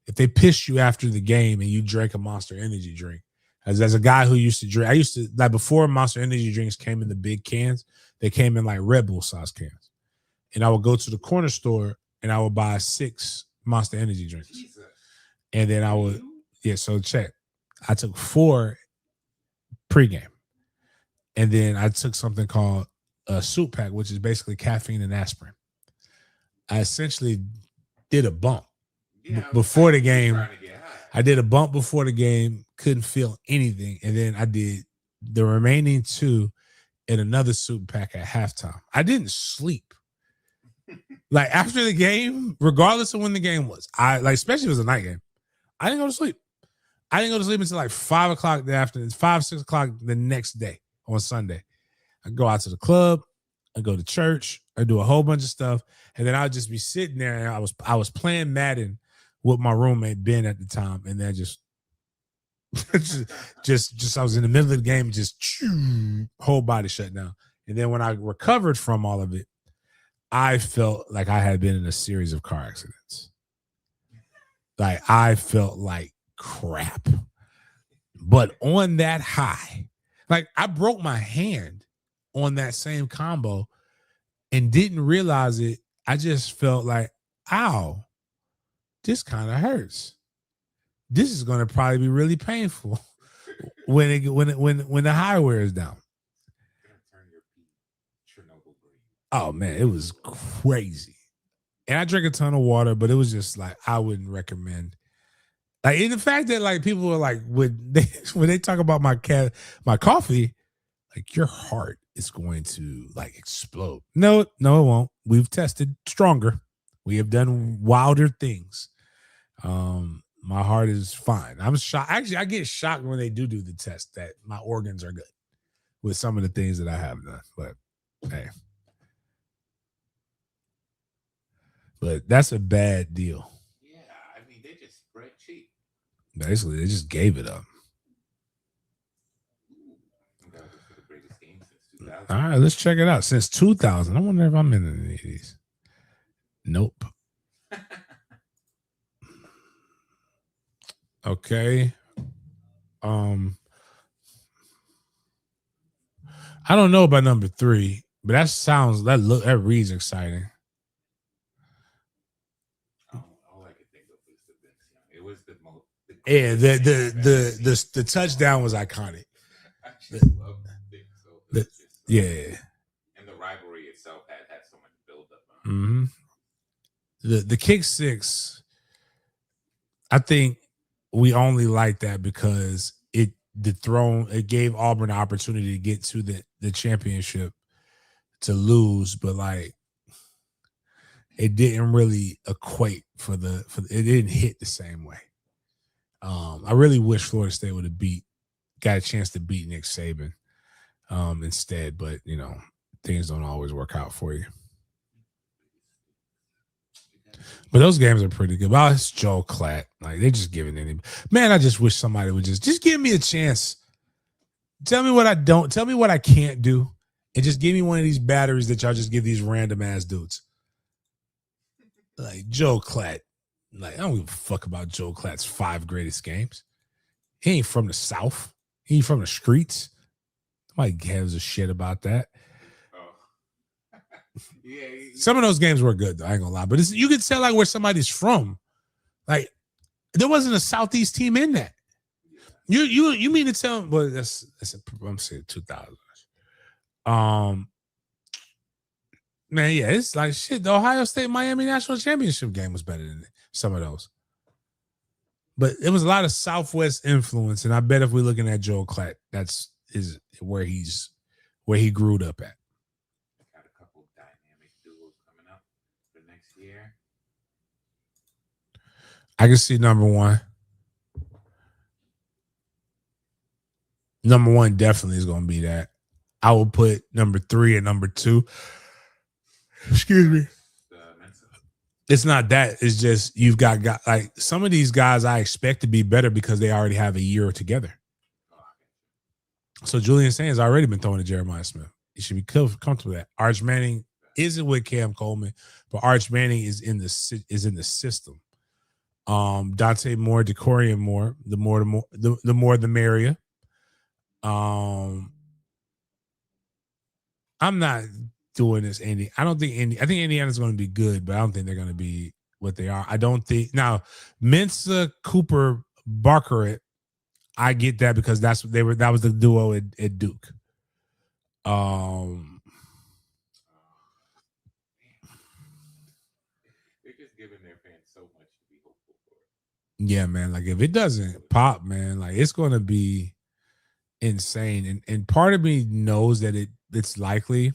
S1: If they piss you after the game and you drink a Monster Energy drink, as a guy who used to drink, I used to, like, before Monster Energy drinks came in the big cans, they came in like Red Bull size cans, and I would go to the corner store and I would buy 6 Monster Energy drinks. Jesus. And then I would, so check. I took 4 pregame. And then I took something called a soup pack, which is basically caffeine and aspirin. I essentially did a bump before the game. I did a bump before the game, couldn't feel anything. And then I did the remaining 2 in another soup pack at halftime. I didn't sleep. Like, after the game, regardless of when the game was, especially if it was a night game, I didn't go to sleep. I didn't go to sleep until like 5 o'clock the afternoon, 5, 6 o'clock the next day on Sunday. I go out to the club, I go to church, I do a whole bunch of stuff, and then I'll just be sitting there, and I was playing Madden with my roommate Ben at the time, and then just I was in the middle of the game, just whole body shut down. And then when I recovered from all of it, I felt like I had been in a series of car accidents. Like, I felt like crap. But on that high, like, I broke my hand on that same combo and didn't realize it. I just felt like, ow, this kind of hurts. This is going to probably be really painful when the high wears down. Oh man, it was crazy. And I drank a ton of water, but it was just like, I wouldn't recommend. Like, in the fact that, like, people are like, when they talk about my coffee, like, your heart is going to, like, explode. No, it won't. We've tested stronger. We have done wilder things. My heart is fine. I'm shocked. Actually, I get shocked when they do the test that my organs are good with some of the things that I have done. But hey. But that's a bad deal.
S3: Yeah, I mean, they just spread cheap.
S1: Basically, they just gave it up.
S3: That was the greatest game since 2000.
S1: All right, let's check it out. Since 2000. I wonder if I'm in any of these. Nope. Okay. I don't know about number 3, but that reads exciting.
S3: All I could think of was the Vince Young. It was the most.
S1: Yeah, the touchdown was iconic.
S3: I just love that thing.
S1: Yeah.
S3: And the rivalry itself had so much build up.
S1: Mm-hmm. The kick 6, I think we only like that because it gave Auburn an opportunity to get to the championship to lose, but like, it didn't really equate for it didn't hit the same way. I really wish Florida State would have beat got a chance to beat Nick Saban instead, but you know, things don't always work out for you. But those games are pretty good. Well, it's Joel Klatt. Like they're just giving any man. I just wish somebody would just give me a chance. Tell me what I don't. Tell me what I can't do, and just give me one of these batteries that y'all just give these random ass dudes. Like Joel Klatt. Like I don't give a fuck about Joel Klatt's 5 greatest games. He ain't from the South. He ain't from the streets. Nobody gives a shit about that.
S3: Yeah,
S1: Some of those games were good, though. I ain't gonna lie, but you can tell like where somebody's from. Like there wasn't a Southeast team in that. You mean to tell? Well, I'm saying 2000. Man, yeah, it's like shit. The Ohio State Miami National Championship game was better than some of those. But it was a lot of Southwest influence, and I bet if we're looking at Joel Klatt, that's where he grew up at.
S3: Got a couple of dynamic duos coming up for next year.
S1: I can see number one. Number one definitely is going to be that. I will put number 3 and number 2. Excuse me. It's not that. It's just you've got like some of these guys I expect to be better because they already have a year together. So Julian Sands already been throwing to Jeremiah Smith. He should be comfortable with that. Arch Manning isn't with Cam Coleman, but Arch Manning is in the system. Dante Moore, Decorian Moore, the more the merrier. I'm not doing this, Andy. I think Indiana's going to be good, but I don't think they're going to be what they are. I don't think now Mensa, Cooper, Barker. I get that because that was the duo at Duke.
S3: They're just giving their fans so much to be hopeful for.
S1: Yeah, man. Like if it doesn't pop, man, like it's going to be insane. And part of me knows that it's likely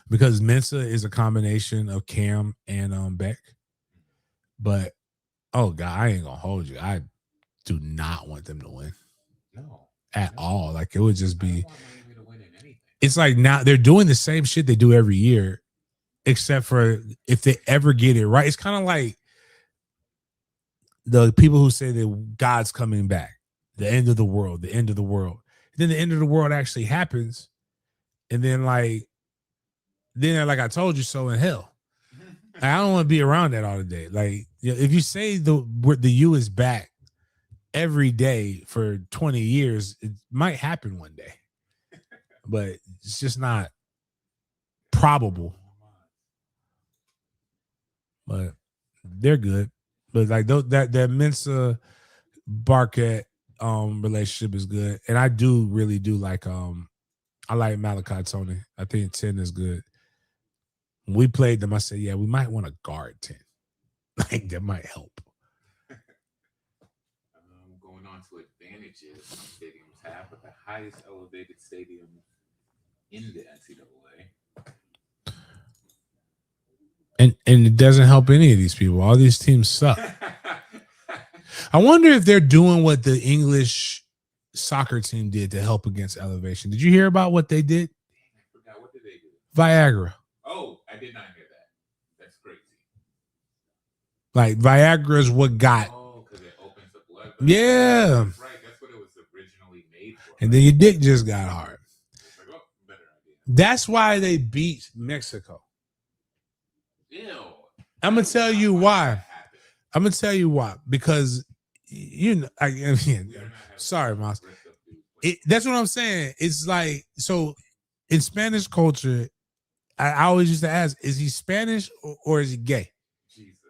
S1: because Mensa is a combination of Cam and Beck. But oh God, I ain't gonna hold you. I do not want them to win.
S3: No.
S1: At all. Like it would just be.
S3: I don't want Miami to win in anything.
S1: It's like now they're doing the same shit they do every year, except for if they ever get it right. It's kind of like the people who say that God's coming back, the end of the world, the end of the world. Then the end of the world actually happens, and then like I told you so in hell. I don't want to be around that all the day. Like if you say the U is back every day for 20 years, it might happen one day, but it's just not probable. But they're good. But like that Mensa Barquette relationship is good, and I really do like I like Malachi Tony. I think 10 is good. When we played them, I said, yeah, we might want to guard 10. Like that might help.
S3: Going on to advantages stadiums have, but the highest elevated stadium in the NCAA.
S1: And it doesn't help any of these people. All these teams suck. I wonder if they're doing what the English soccer team did to help against elevation. Did you hear about what they did?
S3: I forgot. What did they do?
S1: Viagra.
S3: Oh, I did not hear that. That's crazy.
S1: Like Viagra is what got.
S3: Oh, because it opens the blood.
S1: Yeah.
S3: That's right. That's what it was originally made for.
S1: And then your dick just got hard.
S3: It's like, oh, better idea.
S1: That's why they beat Mexico.
S3: Ew.
S1: I'm gonna tell you why. I'm gonna tell you why. Because sorry, Moss. That's what I'm saying. It's like so in Spanish culture. I always used to ask: is he Spanish or is he gay?
S3: Jesus.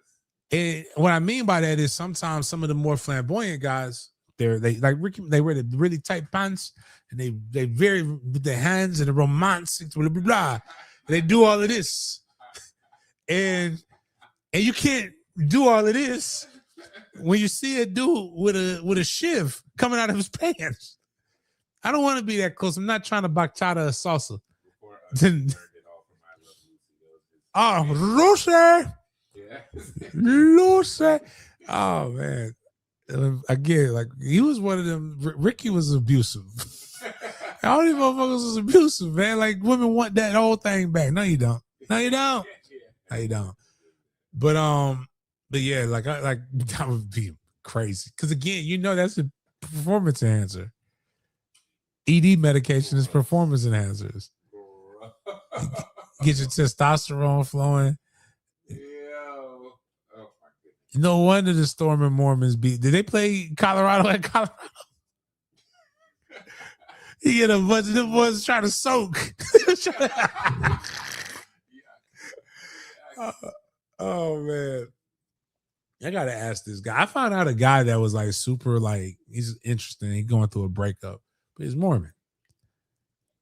S1: And what I mean by that is sometimes some of the more flamboyant guys, they like Ricky, they wear the really tight pants and they very with their hands and the romantic blah blah blah. They do all of this. And you can't do all of this when you see a dude with a shiv coming out of his pants. I don't want to be that close. I'm not trying to bachata or salsa. Oh, Lucy.
S3: Yeah.
S1: Lucy. Oh man. Again, like he was one of them. Ricky was abusive. All these motherfuckers was abusive, man. Like women want that whole thing back. No, you don't. No, you don't. No, you don't. But yeah, like that would be crazy. Because again, you know that's a performance enhancer. ED medication is performance enhancers. Get your testosterone flowing. No wonder the Storm and Mormons beat. Did they play Colorado at Colorado? You get a bunch of them boys trying to soak. Oh man. I gotta ask this guy. I found out a guy that was like super like he's interesting. He's going through a breakup, but he's Mormon.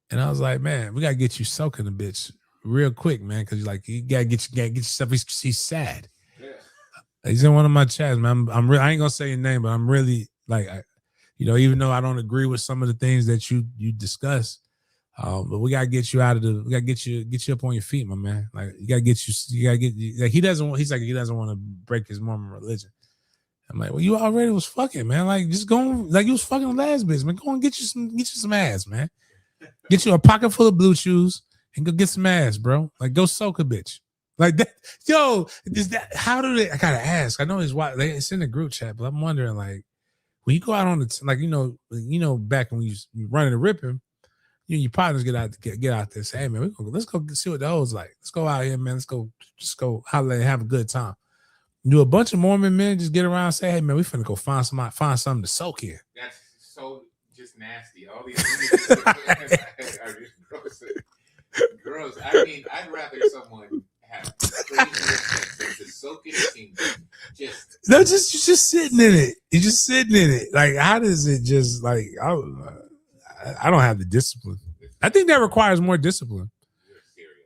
S1: And I was like, man, we gotta get you soaking a bitch real quick, man, because you gotta get yourself. He's sad. Yeah. He's in one of my chats, man. I'm really. I ain't gonna say your name, but I'm really like, even though I don't agree with some of the things that you discuss, but we gotta get you out of the. We gotta get you up on your feet, my man. Like you gotta get. Like he doesn't want to break his Mormon religion. I'm like, well, you already was fucking, man. Like just go, like you was fucking the last bitch, man. Go and get you some ass, man. Get you a pocket full of blue chews and go get some ass, bro. Like go soak a bitch. Like that, yo. Is that how do they? I gotta ask. I know it's in the group chat, but I'm wondering, like, when you go out on the back when you running and ripping, your partners get out there. Say, hey man, let's go see what the hoes like. Let's go out here, man. Let's go holler and have a good time. Do a bunch of Mormon men just get around and say, hey man, we finna go find something to soak in.
S3: That's so just nasty. All these are just gross. I mean, I'd rather someone have crazy sex to soak in it. Just
S1: no, you're just sitting in it. You're just sitting in it. Like, how does it just like? I don't have the discipline. I think that requires more discipline.
S3: You're a serial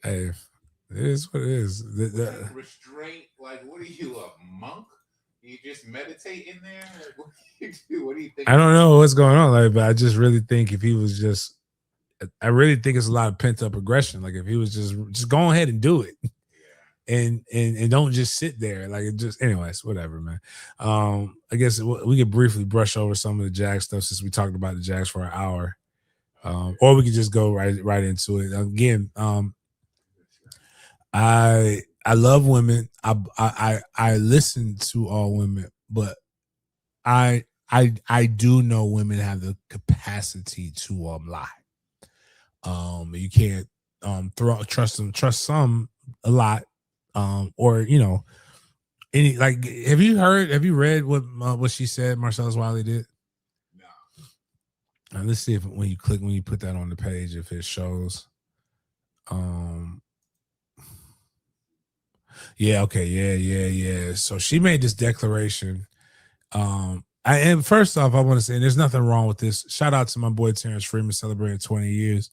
S3: killer.
S1: Hey, it is what it is.
S3: Restraint. Like, what are you, a monk? You just meditate in there? Like, what do you do? What do you think?
S1: I don't know what's going on, like, but I just really think if he was just, I really think it's a lot of pent up aggression. Like if he was just go ahead and do it, and don't just sit there. Like it just, anyways, whatever, man. I guess we could briefly brush over some of the Jags stuff since we talked about the Jags for an hour, or we could just go right into it again. I love women. I listen to all women, but I do know women have the capacity to lie. You can't trust some a lot, or any, like, have you read what she said Marcellus Wiley did? No. Let's see if when you put that on the page, if it shows. Yeah, okay, yeah. So she made this declaration. And first off, I want to say there's nothing wrong with this. Shout out to my boy Terrence Freeman celebrating 20 years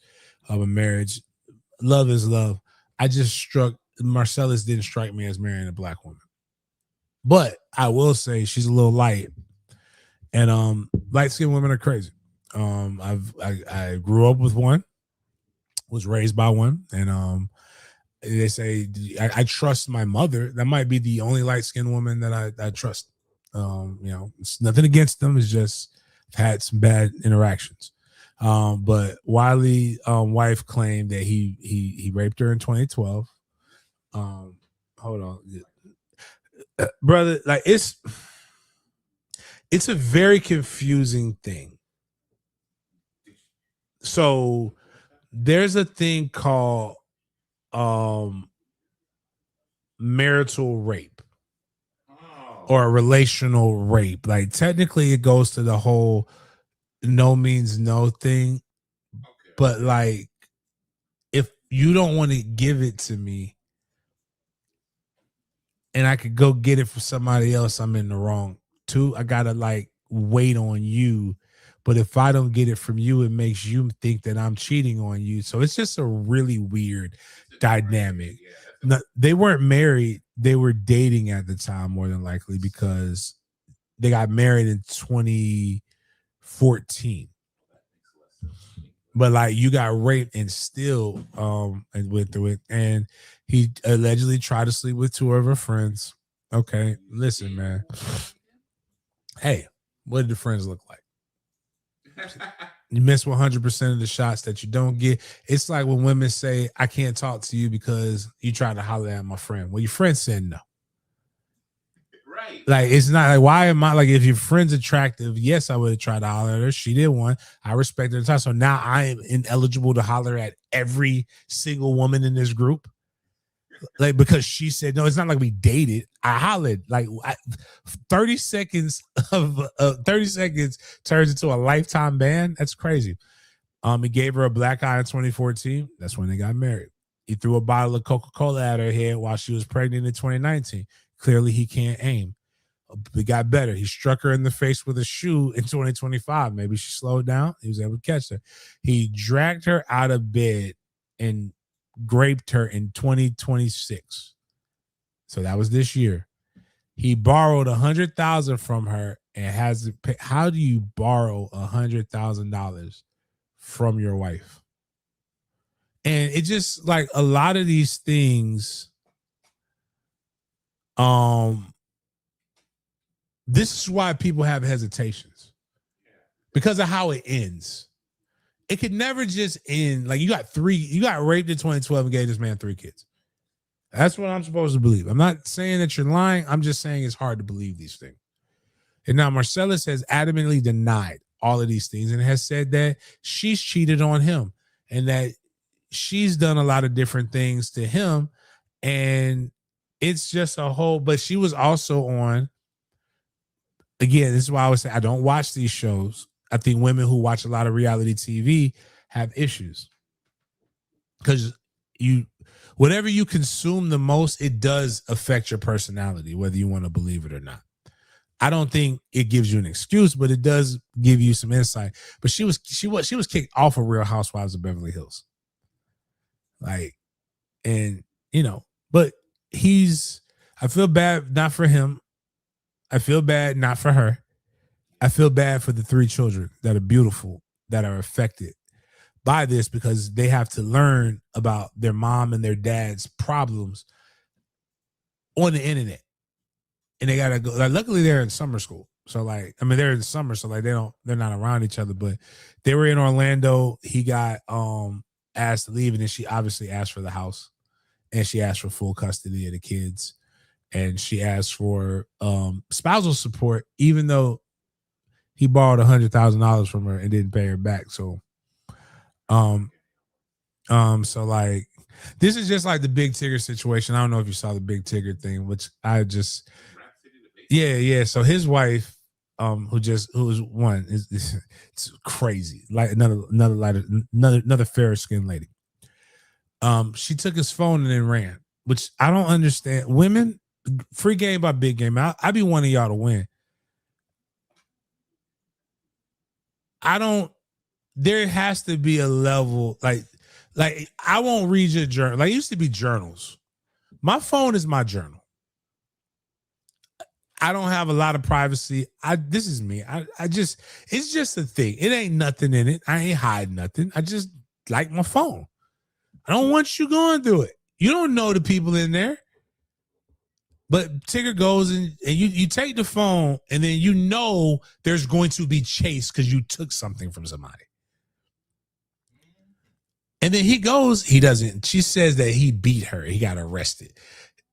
S1: of a marriage. Love is love. Marcellus didn't strike me as marrying a black woman. But I will say she's a little light. And light-skinned women are crazy. I grew up with one, was raised by one, and they say I trust my mother. That might be the only light-skinned woman that I trust. It's nothing against them. It's just I've had some bad interactions. But Wiley's wife claimed that he raped her in 2012. Hold on, brother. Like it's a very confusing thing. So there's a thing called marital rape. Or a relational rape. Like technically it goes to the whole no means no thing. Okay. But like if you don't want to give it to me and I could go get it for somebody else, I'm in the wrong too. I gotta like wait on you. But if I don't get it from you, it makes you think that I'm cheating on you. So it's just a really weird dynamic. No, they weren't married. They were dating at the time, more than likely, because they got married in 2014. But like you got raped and still and went through it. And he allegedly tried to sleep with two of her friends. Okay, listen, man. Hey, what did the friends look like? You miss 100% of the shots that you don't get. It's like when women say, I can't talk to you because you tried to holler at my friend. Well, your friend said no.
S3: Right.
S1: Like, it's not like, why am I like, if your friend's attractive, yes, I would have tried to holler at her. She did one. I respect her time. So now I am ineligible to holler at every single woman in this group. Like, because she said no. It's not like we dated. I hollered. Like 30 seconds of 30 seconds turns into a lifetime ban. That's crazy. He gave her a black eye in 2014. That's when they got married. He threw a bottle of Coca-Cola at her head while she was pregnant in 2019. Clearly he can't aim. It got better. He struck her in the face with a shoe in 2025. Maybe she slowed down. He was able to catch her. He dragged her out of bed and raped her in 2026. So that was this year. He borrowed $100,000 from her and has to pay. How do you borrow $100,000 from your wife? And it just like a lot of these things. This is why people have hesitations because of how it ends. It could never just end. Like you got raped in 2012 and gave this man 3 kids. That's what I'm supposed to believe. I'm not saying that you're lying. I'm just saying it's hard to believe these things. And now Marcellus has adamantly denied all of these things and has said that she's cheated on him and that she's done a lot of different things to him. And it's just a whole, but she was also on, again, this is why I would say I don't watch these shows. I think women who watch a lot of reality TV have issues because whatever you consume the most, it does affect your personality, whether you want to believe it or not. I don't think it gives you an excuse, but it does give you some insight. But she was kicked off of Real Housewives of Beverly Hills. Like, and but I feel bad not for him. I feel bad not for her. I feel bad for the 3 children that are beautiful, that are affected by this because they have to learn about their mom and their dad's problems on the internet. And they gotta go. Like, luckily they're in summer school. So like, I mean, they're in summer, so like they're not around each other, but they were in Orlando. He got asked to leave, and then she obviously asked for the house and she asked for full custody of the kids. And she asked for spousal support, even though he borrowed $100,000 from her and didn't pay her back. So, so like, this is just like the Big Tigger situation. I don't know if you saw the Big Tigger thing, which I just, yeah. So his wife, who was one, it's crazy, like another fair skinned lady. She took his phone and then ran, which I don't understand. Women. Free game by big game. I be wanting y'all to win. There has to be a level like I won't read your journal. Like it used to be journals. My phone is my journal. I don't have a lot of privacy. This is me. It's just a thing. It ain't nothing in it. I ain't hiding nothing. I just like my phone. I don't want you going through it. You don't know the people in there. But Tigger goes and you take the phone and then there's going to be chase because you took something from somebody. And then he goes, he doesn't. She says that he beat her. He got arrested.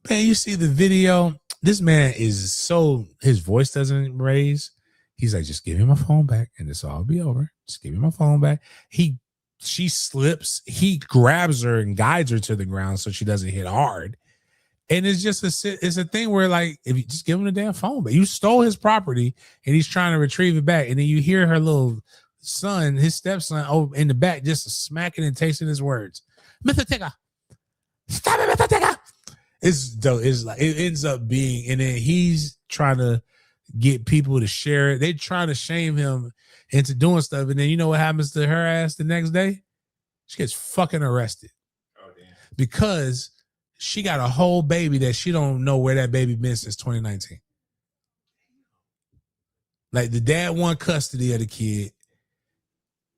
S1: Man, you see the video. This man his voice doesn't raise. He's like, just give me my phone back and this will all be over. Just give me my phone back. She slips. He grabs her and guides her to the ground so she doesn't hit hard. And it's just it's a thing where like, if you just give him the damn phone, but you stole his property and he's trying to retrieve it back. And then you hear her little son, his stepson over in the back, just smacking and tasting his words. Mr. Tigger, stop it, Mr. Tigger. It's like, it ends up being, and then he's trying to get people to share it. They're trying to shame him into doing stuff. And then you know what happens to her ass the next day? She gets fucking arrested. Oh, damn. Because she got a whole baby that she don't know where that baby been since 2019. Like the dad won custody of the kid,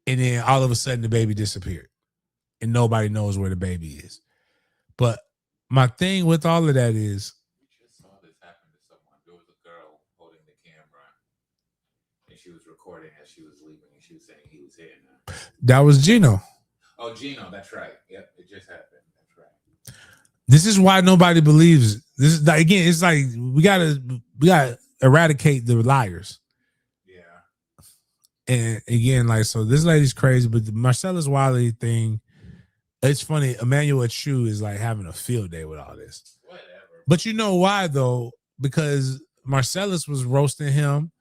S1: and then all of a sudden the baby disappeared, and nobody knows where the baby is. But my thing with all of that is,
S3: we just saw this happen And she was recording as she was leaving, and she was saying he was hitting her.
S1: That was Gino.
S3: Oh, Gino, that's right. Yep, it just happened. That's right.
S1: This is why nobody believes. This is like, again, it's like we gotta eradicate the liars.
S3: Yeah.
S1: And again, like, so this lady's crazy, but the Marcellus Wiley thing, it's funny. Emmanuel Chu is like having a field day with all this.
S3: Whatever.
S1: But you know why though? Because Marcellus was roasting him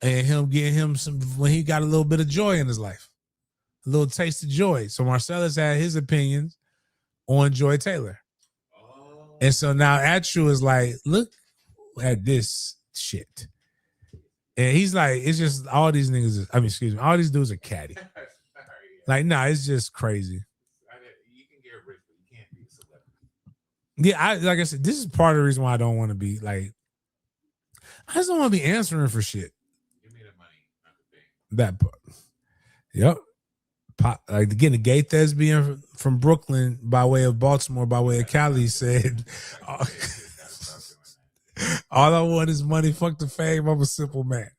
S1: and him getting him some when he got a little bit of joy in his life, a little taste of joy. So Marcellus had his opinions on Joy Taylor.
S3: Oh.
S1: And so now Atru is like, look at this shit. And he's like, it's just all these niggas, all these dudes are catty.
S3: Sorry,
S1: Like, nah, it's just crazy.
S3: you can get rich, but you can't be a celebrity.
S1: Yeah, like I said, this is part of the reason why I don't want to be like, I just don't want to be answering for shit.
S3: Give me the money, not the thing.
S1: That part. Yep. Like again, the gay thespian from Brooklyn by way of Baltimore, by way of Cali said, all I want is money, fuck the fame, I'm a simple man.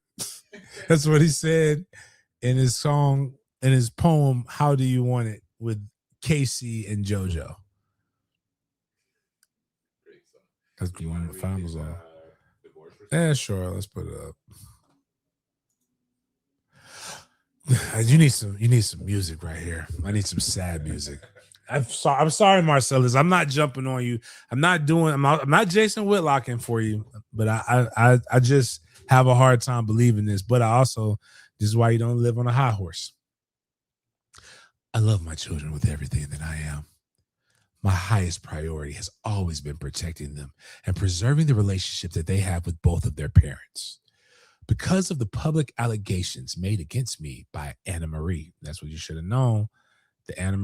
S1: That's what he said in his song, in his poem, How Do You Want It, with Casey and JoJo. That's the one the finals on. Yeah, sure. Let's put it up. You need some music right here. I need some sad music. I'm sorry, Marcellus. I'm not jumping on you. I'm not Jason Whitlocking for you, but I just have a hard time believing this. But this is why you don't live on a high horse. I love my children with everything that I am. My highest priority has always been protecting them and preserving the relationship that they have with both of their parents. Because of the public allegations made against me by Anna Marie, that's what you should have known. The Anna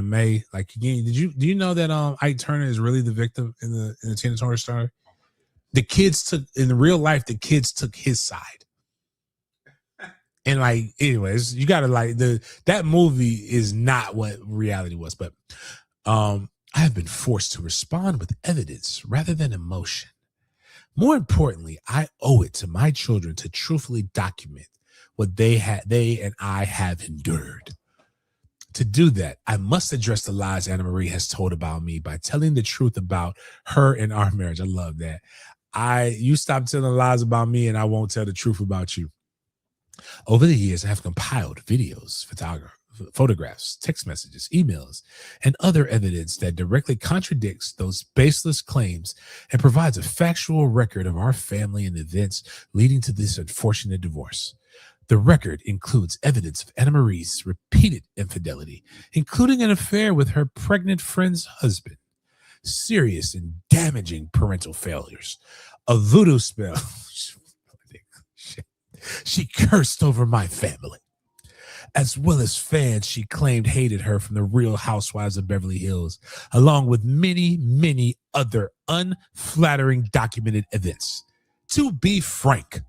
S1: May. Like again, do you know that Ike Turner is really the victim in the Tina Turner story? The kids took his side. And like, anyways, you gotta like that movie is not what reality was, but I have been forced to respond with evidence rather than emotion. More importantly, I owe it to my children to truthfully document what they and I have endured. To do that, I must address the lies Anna Marie has told about me by telling the truth about her and our marriage. I love that. You stop telling lies about me and I won't tell the truth about you. Over the years, I have compiled videos, photographs, text messages, emails, and other evidence that directly contradicts those baseless claims and provides a factual record of our family and events leading to this unfortunate divorce. The record includes evidence of Anna Marie's repeated infidelity, including an affair with her pregnant friend's husband, serious and damaging parental failures, a voodoo spell. She cursed over my family, as well as fans she claimed hated her from the Real Housewives of Beverly Hills, along with many, many other unflattering documented events. To be frank,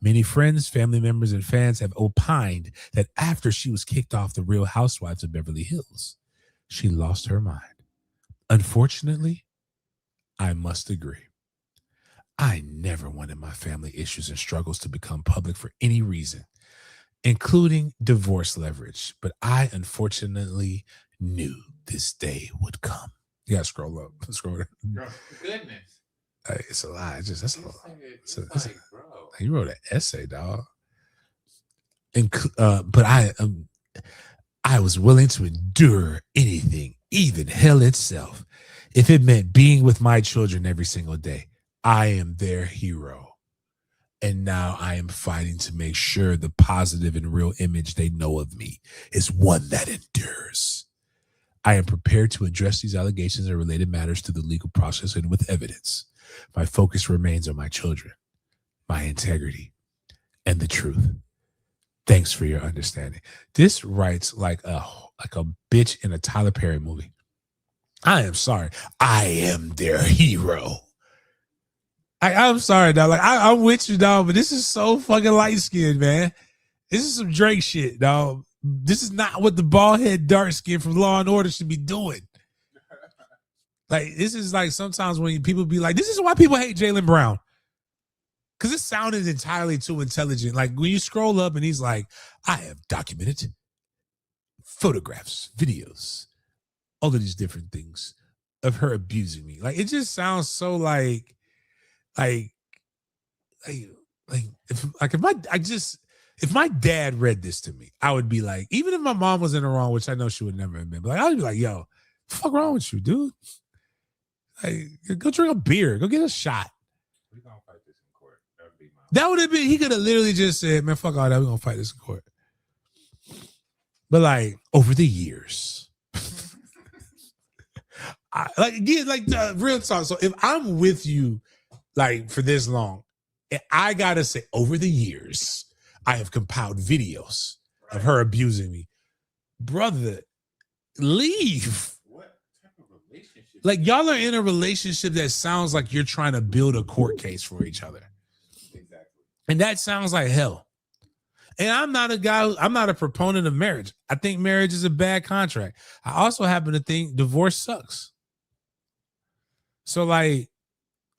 S1: many friends, family members, and fans have opined that after she was kicked off the Real Housewives of Beverly Hills, she lost her mind. Unfortunately, I must agree. I never wanted my family issues and struggles to become public for any reason, including divorce leverage, but I unfortunately knew this day would come. You gotta scroll up. Scroll down.
S3: Bro, goodness.
S1: It's a lie. That's a lie.
S3: Bro.
S1: You wrote an essay, dog. But I was willing to endure anything, even hell itself, if it meant being with my children every single day. I am their hero. And now I am fighting to make sure the positive and real image they know of me is one that endures. I am prepared to address these allegations and related matters through the legal process and with evidence. My focus remains on my children, my integrity, and the truth. Thanks for your understanding. This writes like a bitch in a Tyler Perry movie. I am sorry. I am their hero. I'm sorry, dog. Like I'm with you, dog, but this is so fucking light skinned, man. This is some Drake shit, dog. This is not what the bald head dark skin from Law and Order should be doing. Like this is like sometimes when people be like, this is why people hate Jaylen Brown. because it sounded entirely too intelligent. Like when you scroll up and he's like, I have documented photographs, videos, all of these different things of her abusing me. Like it just sounds so like if my dad read this to me, I would be like, even if my mom was in the wrong, which I know she would never admit, but like I would be like, yo, what the fuck wrong with you, dude? Like, go drink a beer, go get a shot.
S3: We're gonna fight this in court. That would be my
S1: That would have been, he could have literally just said, man, fuck all that, we're gonna fight this in court. But like over the years, real talk. So if I'm with you like for this long, I gotta say, over the years, I have compiled videos of her abusing me. Brother, leave.
S3: What type of relationship?
S1: Like y'all are in a relationship that sounds like you're trying to build a court case for each other.
S3: Exactly.
S1: And that sounds like hell. And I'm not a proponent of marriage. I think marriage is a bad contract. I also happen to think divorce sucks. So like,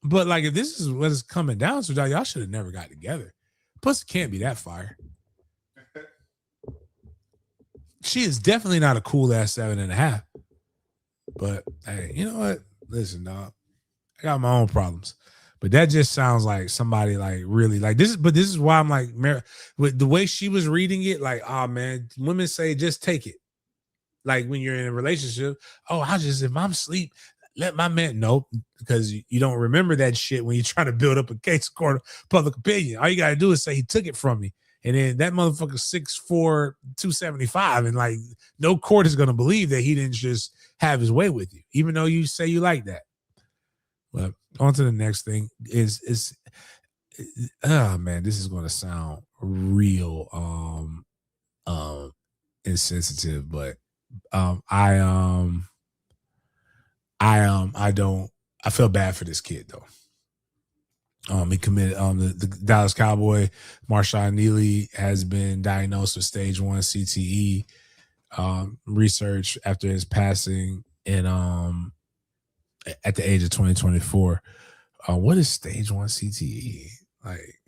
S1: but like if this is what it's coming down to, y'all should have never got together. Plus, it can't be that fire. She is definitely not a cool ass 7.5. But hey, you know what? Listen, dog. I got my own problems. But that just sounds like somebody like really like this. But this is why I'm like, with the way she was reading it, like, oh man, women say just take it. Like when you're in a relationship, oh, if I'm asleep, let my man know, because you don't remember that shit when you're trying to build up a case of court of public opinion. All you got to do is say he took it from me. And then that motherfucker 6'4", 275. And like no court is going to believe that he didn't just have his way with you, even though you say you like that. But on to the next thing is oh man, this is going to sound real insensitive, but I feel bad for this kid though. He committed the Dallas Cowboy Marshawn Neely has been diagnosed with stage 1 CTE. Research after his passing in at the age of 24. What is stage 1 CTE? Like,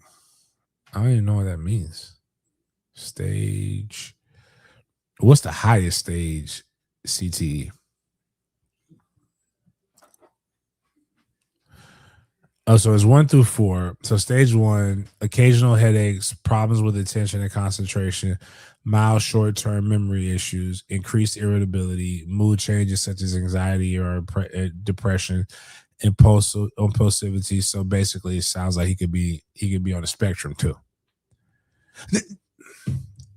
S1: I don't even know what that means. What's the highest stage CTE? Oh, so it's 1 through 4. So stage 1, occasional headaches, problems with attention and concentration, mild short-term memory issues, increased irritability, mood changes such as anxiety or depression, impulsivity. So basically, it sounds like he could be on the spectrum too.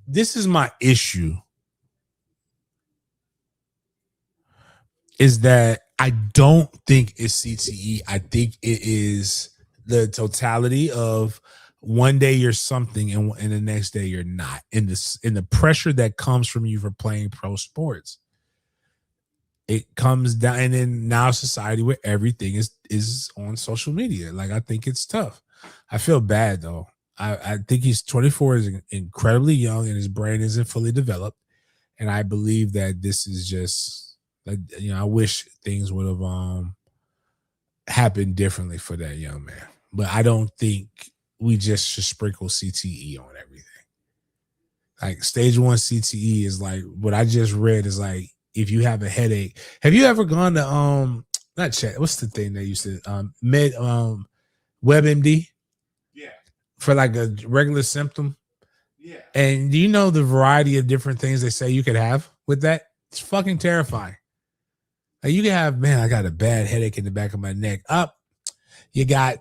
S1: This is my issue. Is that I don't think it's CTE. I think it is the totality of one day you're something and the next day you're not. In the pressure that comes from you for playing pro sports. It comes down, and then now society where everything is on social media. Like I think it's tough. I feel bad though. I think he's 24, is incredibly young, and his brain isn't fully developed. And I believe that this is just. I wish things would have happened differently for that young man. But I don't think we just should sprinkle CTE on everything. Like stage 1 CTE is like what I just read is like if you have a headache. Have you ever gone to not chat? What's the thing they used to WebMD?
S3: Yeah.
S1: For like a regular symptom.
S3: Yeah.
S1: And do you know the variety of different things they say you could have with that? It's fucking terrifying. Like you can have, man, I got a bad headache in the back of my neck. Up, you got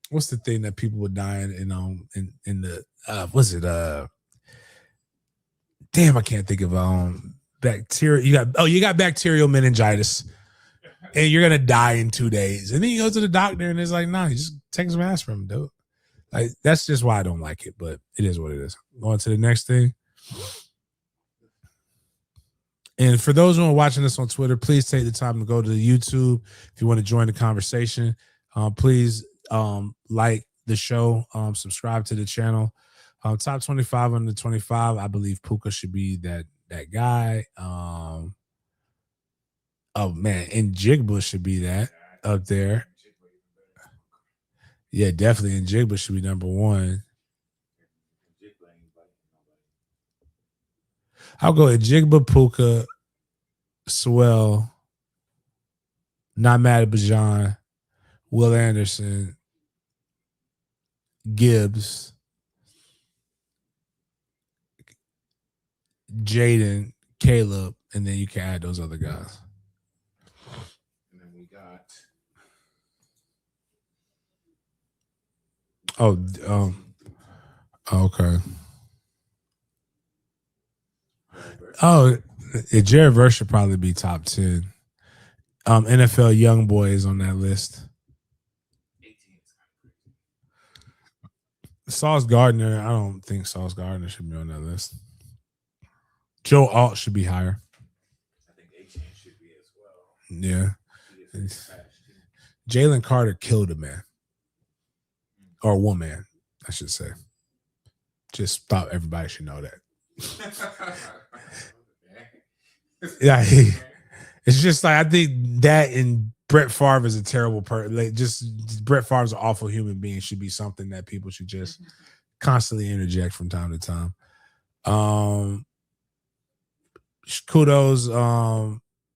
S1: what's the thing that people were dying in the what's it damn, I can't think of bacteria. You got bacterial meningitis, and you're gonna die in 2 days. And then you go to the doctor, and it's like, nah, you just take some aspirin, dude. Like that's just why I don't like it, but it is what it is. Going to the next thing. And for those who are watching this on Twitter, please take the time to go to YouTube if you want to join the conversation. Please like the show, subscribe to the channel. Top 25 under 25, I believe Puka should be that guy. Oh man, and Jigba should be that up there. Yeah, definitely. And Jigba should be number one. I'll go at Jigba, Puka, Swell, Not Mad at Bajan, Will Anderson, Gibbs, Jaden, Caleb, and then you can add those other guys.
S3: And then we got
S1: Okay. Oh, Jared Verse should probably be top 10. NFL young boy is on that list. Sauce Gardner, I don't think Sauce Gardner should be on that list. Joe Alt should be higher.
S3: I think A-Chain should be as well.
S1: Yeah. Jalen Carter killed a man. Or a woman, I should say. Just thought everybody should know that. Yeah, it's just like I think that and Brett Favre is a terrible person. Like, just Brett Favre's an awful human being should be something that people should just constantly interject from time to time. Kudos.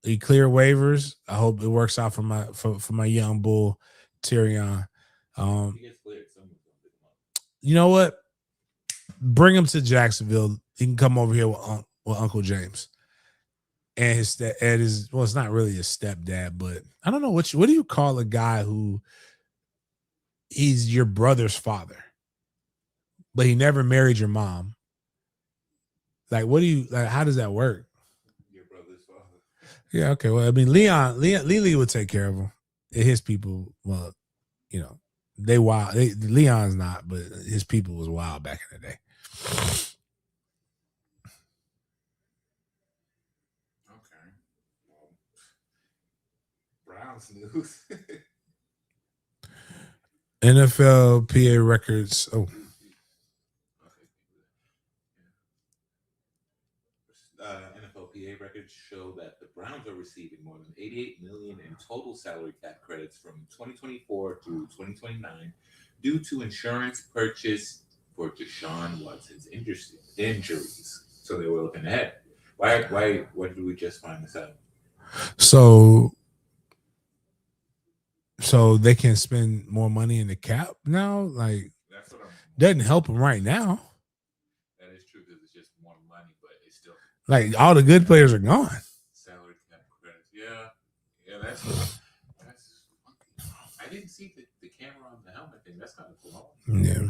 S1: He clear waivers. I hope it works out for my young bull Tyrion. You know what? Bring him to Jacksonville. He can come over here with Uncle James. And his well, it's not really a stepdad, but I don't know what do you call a guy who he's your brother's father, but he never married your mom. Like, how does that work?
S3: Your brother's father.
S1: Yeah, okay. Well, I mean, Lily would take care of him. His people, well, you know, they wild. Leon's not, but his people was wild back in the day.
S3: Browns news.
S1: NFL PA records. Oh.
S3: NFLPA records show that the Browns are receiving more than $88 million in total salary cap credits from 2024 through 2029 due to insurance purchase for Deshaun Watson's injuries. So they were looking ahead. Why did we just find this out?
S1: So they can spend more money in the cap now? Like,
S3: that's what
S1: doesn't help them right now.
S3: That is true because it's just more money, but it's still
S1: like all the good players are gone.
S3: Salary cap credits. Yeah, that's I didn't see the camera on the helmet thing. That's kind of cool.
S1: Yeah.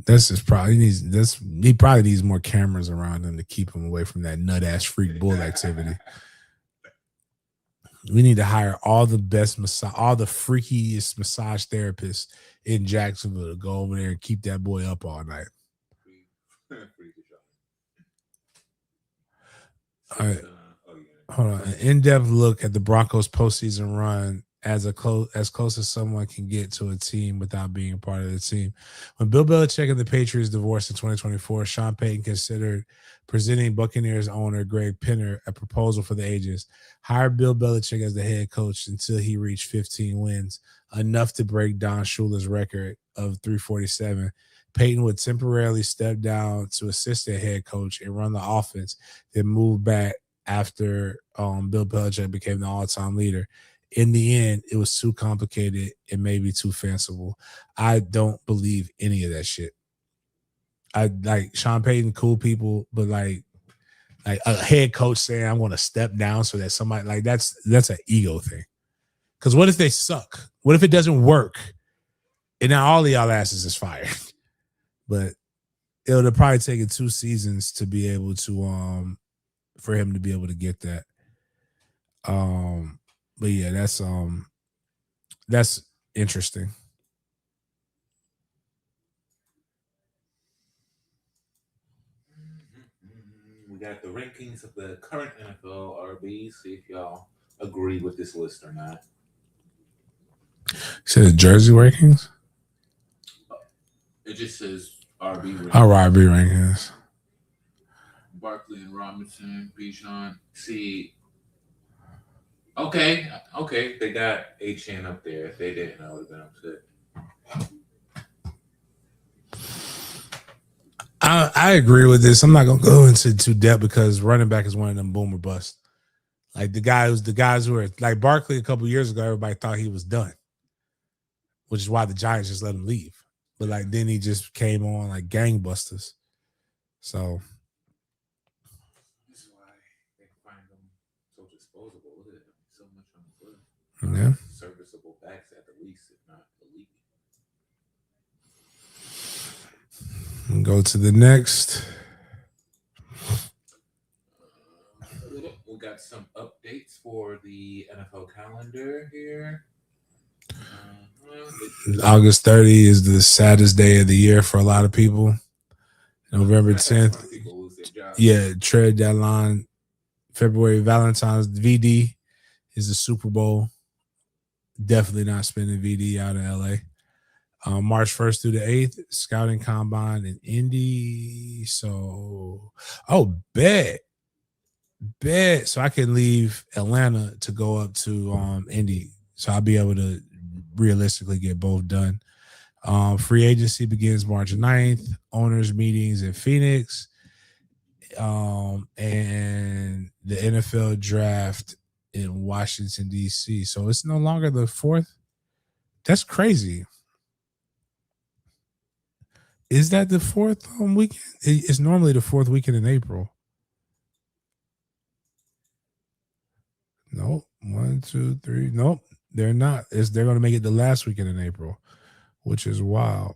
S1: That's just probably he probably needs more cameras around him to keep him away from that nut ass freak bull activity. We need to hire all the best all the freakiest massage therapists in Jacksonville to go over there and keep that boy up all night. All right. Hold on. An in-depth look at the Broncos postseason run as close as someone can get to a team without being a part of the team. When Bill Belichick and the Patriots divorced in 2024, Sean Payton considered presenting Buccaneers owner Greg Penner a proposal for the ages. Hire Bill Belichick as the head coach until he reached 15 wins, enough to break Don Shula's record of 347. Payton would temporarily step down to assistant head coach and run the offense, then move back after Bill Belichick became the all-time leader. In the end, it was too complicated and maybe too fanciful. I don't believe any of that shit. I like Sean Payton, cool people, but like a head coach saying I'm going to step down so that somebody like that's an ego thing. Because what if they suck? What if it doesn't work? And now all of y'all asses is fired. But it'll probably take 2 seasons to be able to for him to be able to get that. But yeah, that's interesting.
S3: We got the rankings of the current NFL RBs. See if y'all agree with this list or not.
S1: Says jersey rankings?
S3: It just says RB rankings.
S1: Our RB rankings.
S3: Barkley and Robinson, Bijan. See. Okay. They got A-Chain up there. If they didn't, I would have been upset.
S1: I agree with this. I'm not gonna go into too depth because running back is one of them boomer busts. Like the guys who are like Barkley a couple years ago, everybody thought he was done, which is why the Giants just let him leave. But like then he just came on like gangbusters. So
S3: This is why they find them so disposable. Look at them, so much on the foot.
S1: yeah.
S3: Serviceable backs at the least, if not elite.
S1: Go to the next.
S3: We got some updates for the NFL calendar here.
S1: August 30 is the saddest day of the year for a lot of people. November 10th.
S3: People lose their jobs.
S1: Yeah, trade deadline. February Valentine's VD is the Super Bowl. Definitely not spending VD out of LA. March 1st through the 8th, scouting combine in Indy. So, bet. So I can leave Atlanta to go up to Indy. So I'll be able to realistically get both done. Free agency begins March 9th. Owners meetings in Phoenix. And the NFL draft in Washington, D.C. So it's no longer the 4th. That's crazy. Is that the 4th weekend? It's normally the 4th weekend in April. Nope. 1, 2, 3. Nope. They're not. They're going to make it the last weekend in April, which is wild.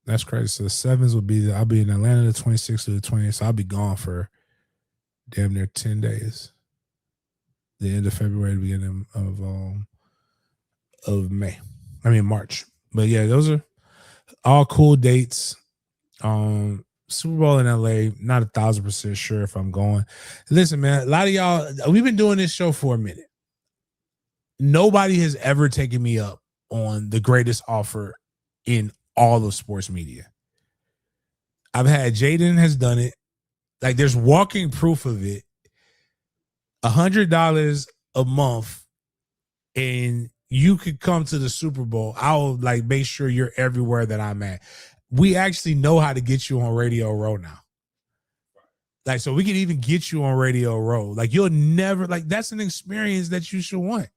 S1: That's crazy. So the 7th will be, I'll be in Atlanta the 26th to the 20th. So I'll be gone for damn near 10 days. The end of February, the beginning of May. I mean, March. But yeah, those are all cool dates. Super Bowl in LA, not 1,000% sure if I'm going. Listen, man, a lot of y'all, we've been doing this show for a minute. Nobody has ever taken me up on the greatest offer in all of sports media. I've had Jaden has done it. Like there's walking proof of it. $100 a month and you could come to the Super Bowl. I'll like make sure you're everywhere that I'm at. We actually know how to get you on Radio Row now. Like, so we can even get you on Radio Row. Like you'll never, like that's an experience that you should want.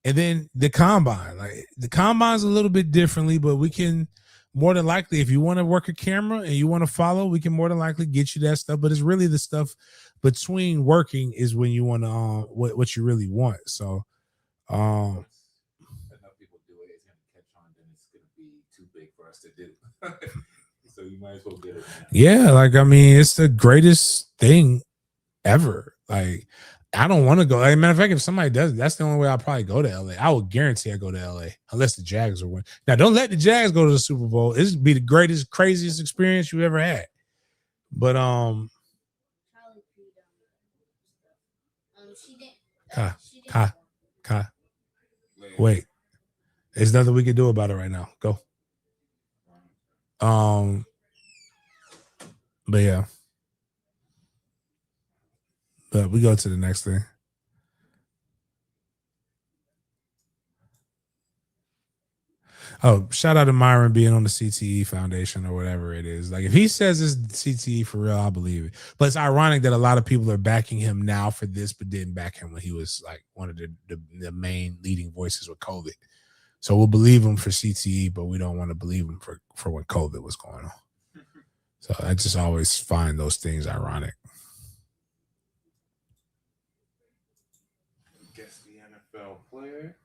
S1: And then the combine, like the combine's a little bit differently, but we can more than likely, if you want to work a camera and you want to follow, we can more than likely get you that stuff. But it's really the stuff between working is when you want to what you really want. So
S3: Enough people do it, it's gonna catch on, then it's gonna be too big for us to do. So you might as well get it now.
S1: Yeah, like I mean, it's the greatest thing ever. Like I don't want to go. As a matter of fact, if somebody does it, that's the only way I'll probably go to LA. I would guarantee I go to LA unless the Jags are win. Now, don't let the Jags go to the Super Bowl. This would be the greatest, craziest experience you ever had. But wait. There's nothing we can do about it right now. Go. But yeah. But we go to the next thing. Oh, shout out to Myron being on the CTE Foundation or whatever it is. Like if he says it's CTE for real, I believe it. But it's ironic that a lot of people are backing him now for this, but didn't back him when he was like one of the main leading voices with COVID. So we'll believe him for CTE, but we don't want to believe him for when COVID was going on. So I just always find those things ironic.
S3: Guess the NFL player.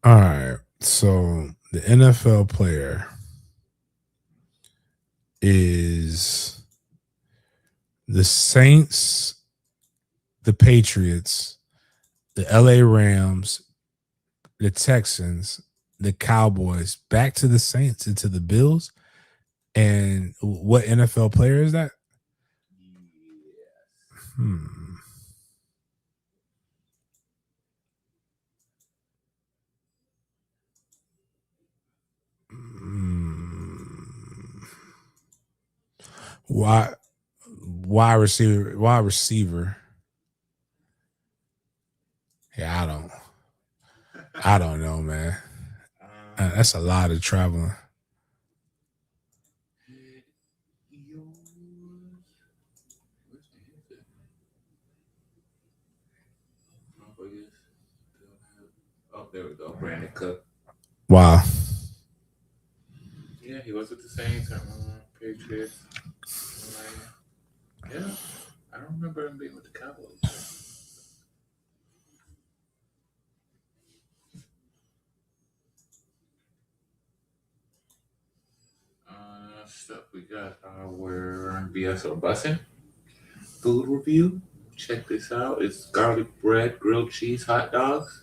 S1: All right. So the NFL player is the Saints, the Patriots, the LA Rams, the Texans, the Cowboys, back to the Saints and to the Bills. And what NFL player is that?
S3: Yes.
S1: Wide receiver. Yeah, I don't know, man. That's a lot of traveling.
S3: Oh, there we go. Brandon Cook.
S1: Wow.
S3: Yeah, he was with the Saints, Patriots. Yeah, I don't remember him being with the Cowboys. Stuff we got our BS or Bussin' food review. Check this out. It's garlic bread, grilled cheese, hot dogs.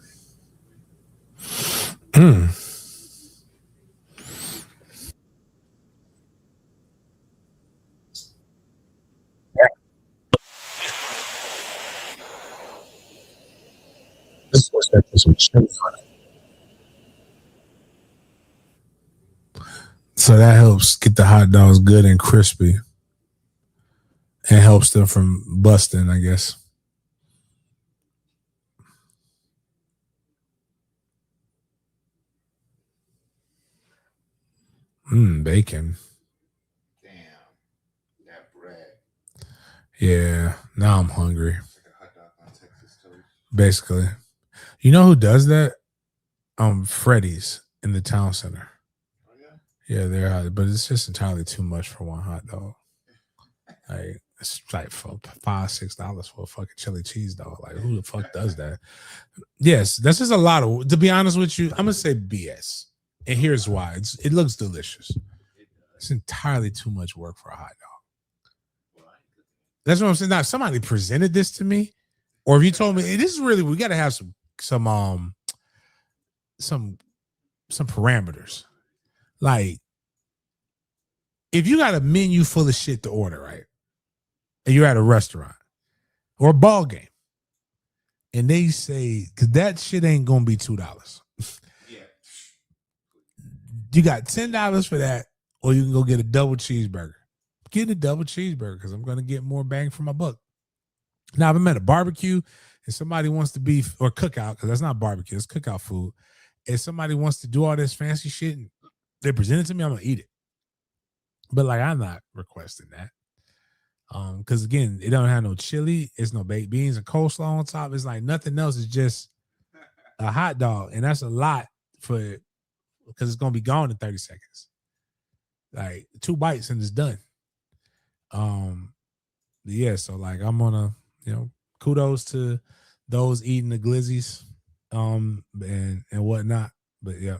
S1: So that helps get the hot dogs good and crispy. And helps them from busting, I guess. Bacon.
S3: Damn, that bread.
S1: Yeah, now I'm hungry.
S3: It's like a hot dog on Texas toast.
S1: Basically. You know who does that? Freddy's in the town center.
S3: Oh, yeah?
S1: Yeah, they're hot, but it's just entirely too much for one hot dog. Like, it's like for $5-6 for a fucking chili cheese dog. Like, who the fuck does that? Yes, this is a lot of. To be honest with you, I'm gonna say BS, and here's why. It looks delicious. It's entirely too much work for a hot dog. That's what I'm saying. Now, if somebody presented this to me, or if you told me, hey, this is really, we got to have some parameters. Like, if you got a menu full of shit to order, right, and you're at a restaurant or a ball game, and they say, because that shit ain't gonna be $2.
S3: Yeah.
S1: You got $10 for that, or you can go get a double cheeseburger. Get a double cheeseburger because I'm gonna get more bang for my buck. Now, if I'm at a barbecue and somebody wants to be, or cookout, because that's not barbecue, it's cookout food. If somebody wants to do all this fancy shit and they present it to me, I'm gonna eat it. But like, I'm not requesting that. Because again, it don't have no chili, it's no baked beans and coleslaw on top. It's like nothing else. It's just a hot dog, and that's a lot because it's gonna be gone in 30 seconds. Like 2 bites and it's done. Yeah. So like, I'm gonna, kudos to those eating the glizzies, and whatnot. But yeah.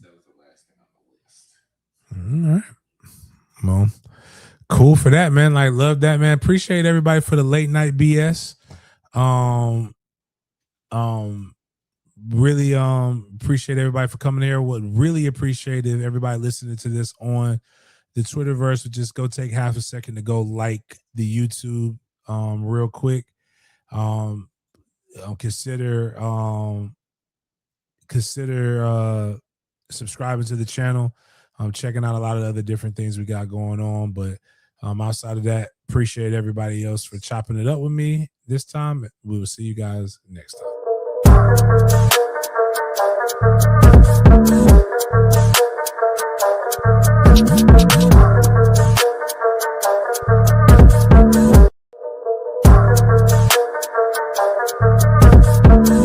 S3: That was the last thing on the list.
S1: All right. Well, cool for that, man. Like, love that, man. Appreciate everybody for the late night BS. Really appreciate everybody for coming here. Would really appreciate if everybody listening to this on the Twitterverse would just go take half a second to go like the YouTube real quick. Consider subscribing to the channel. Checking out a lot of other different things we got going on. But outside of that, appreciate everybody else for chopping it up with me this time. We will see you guys next time.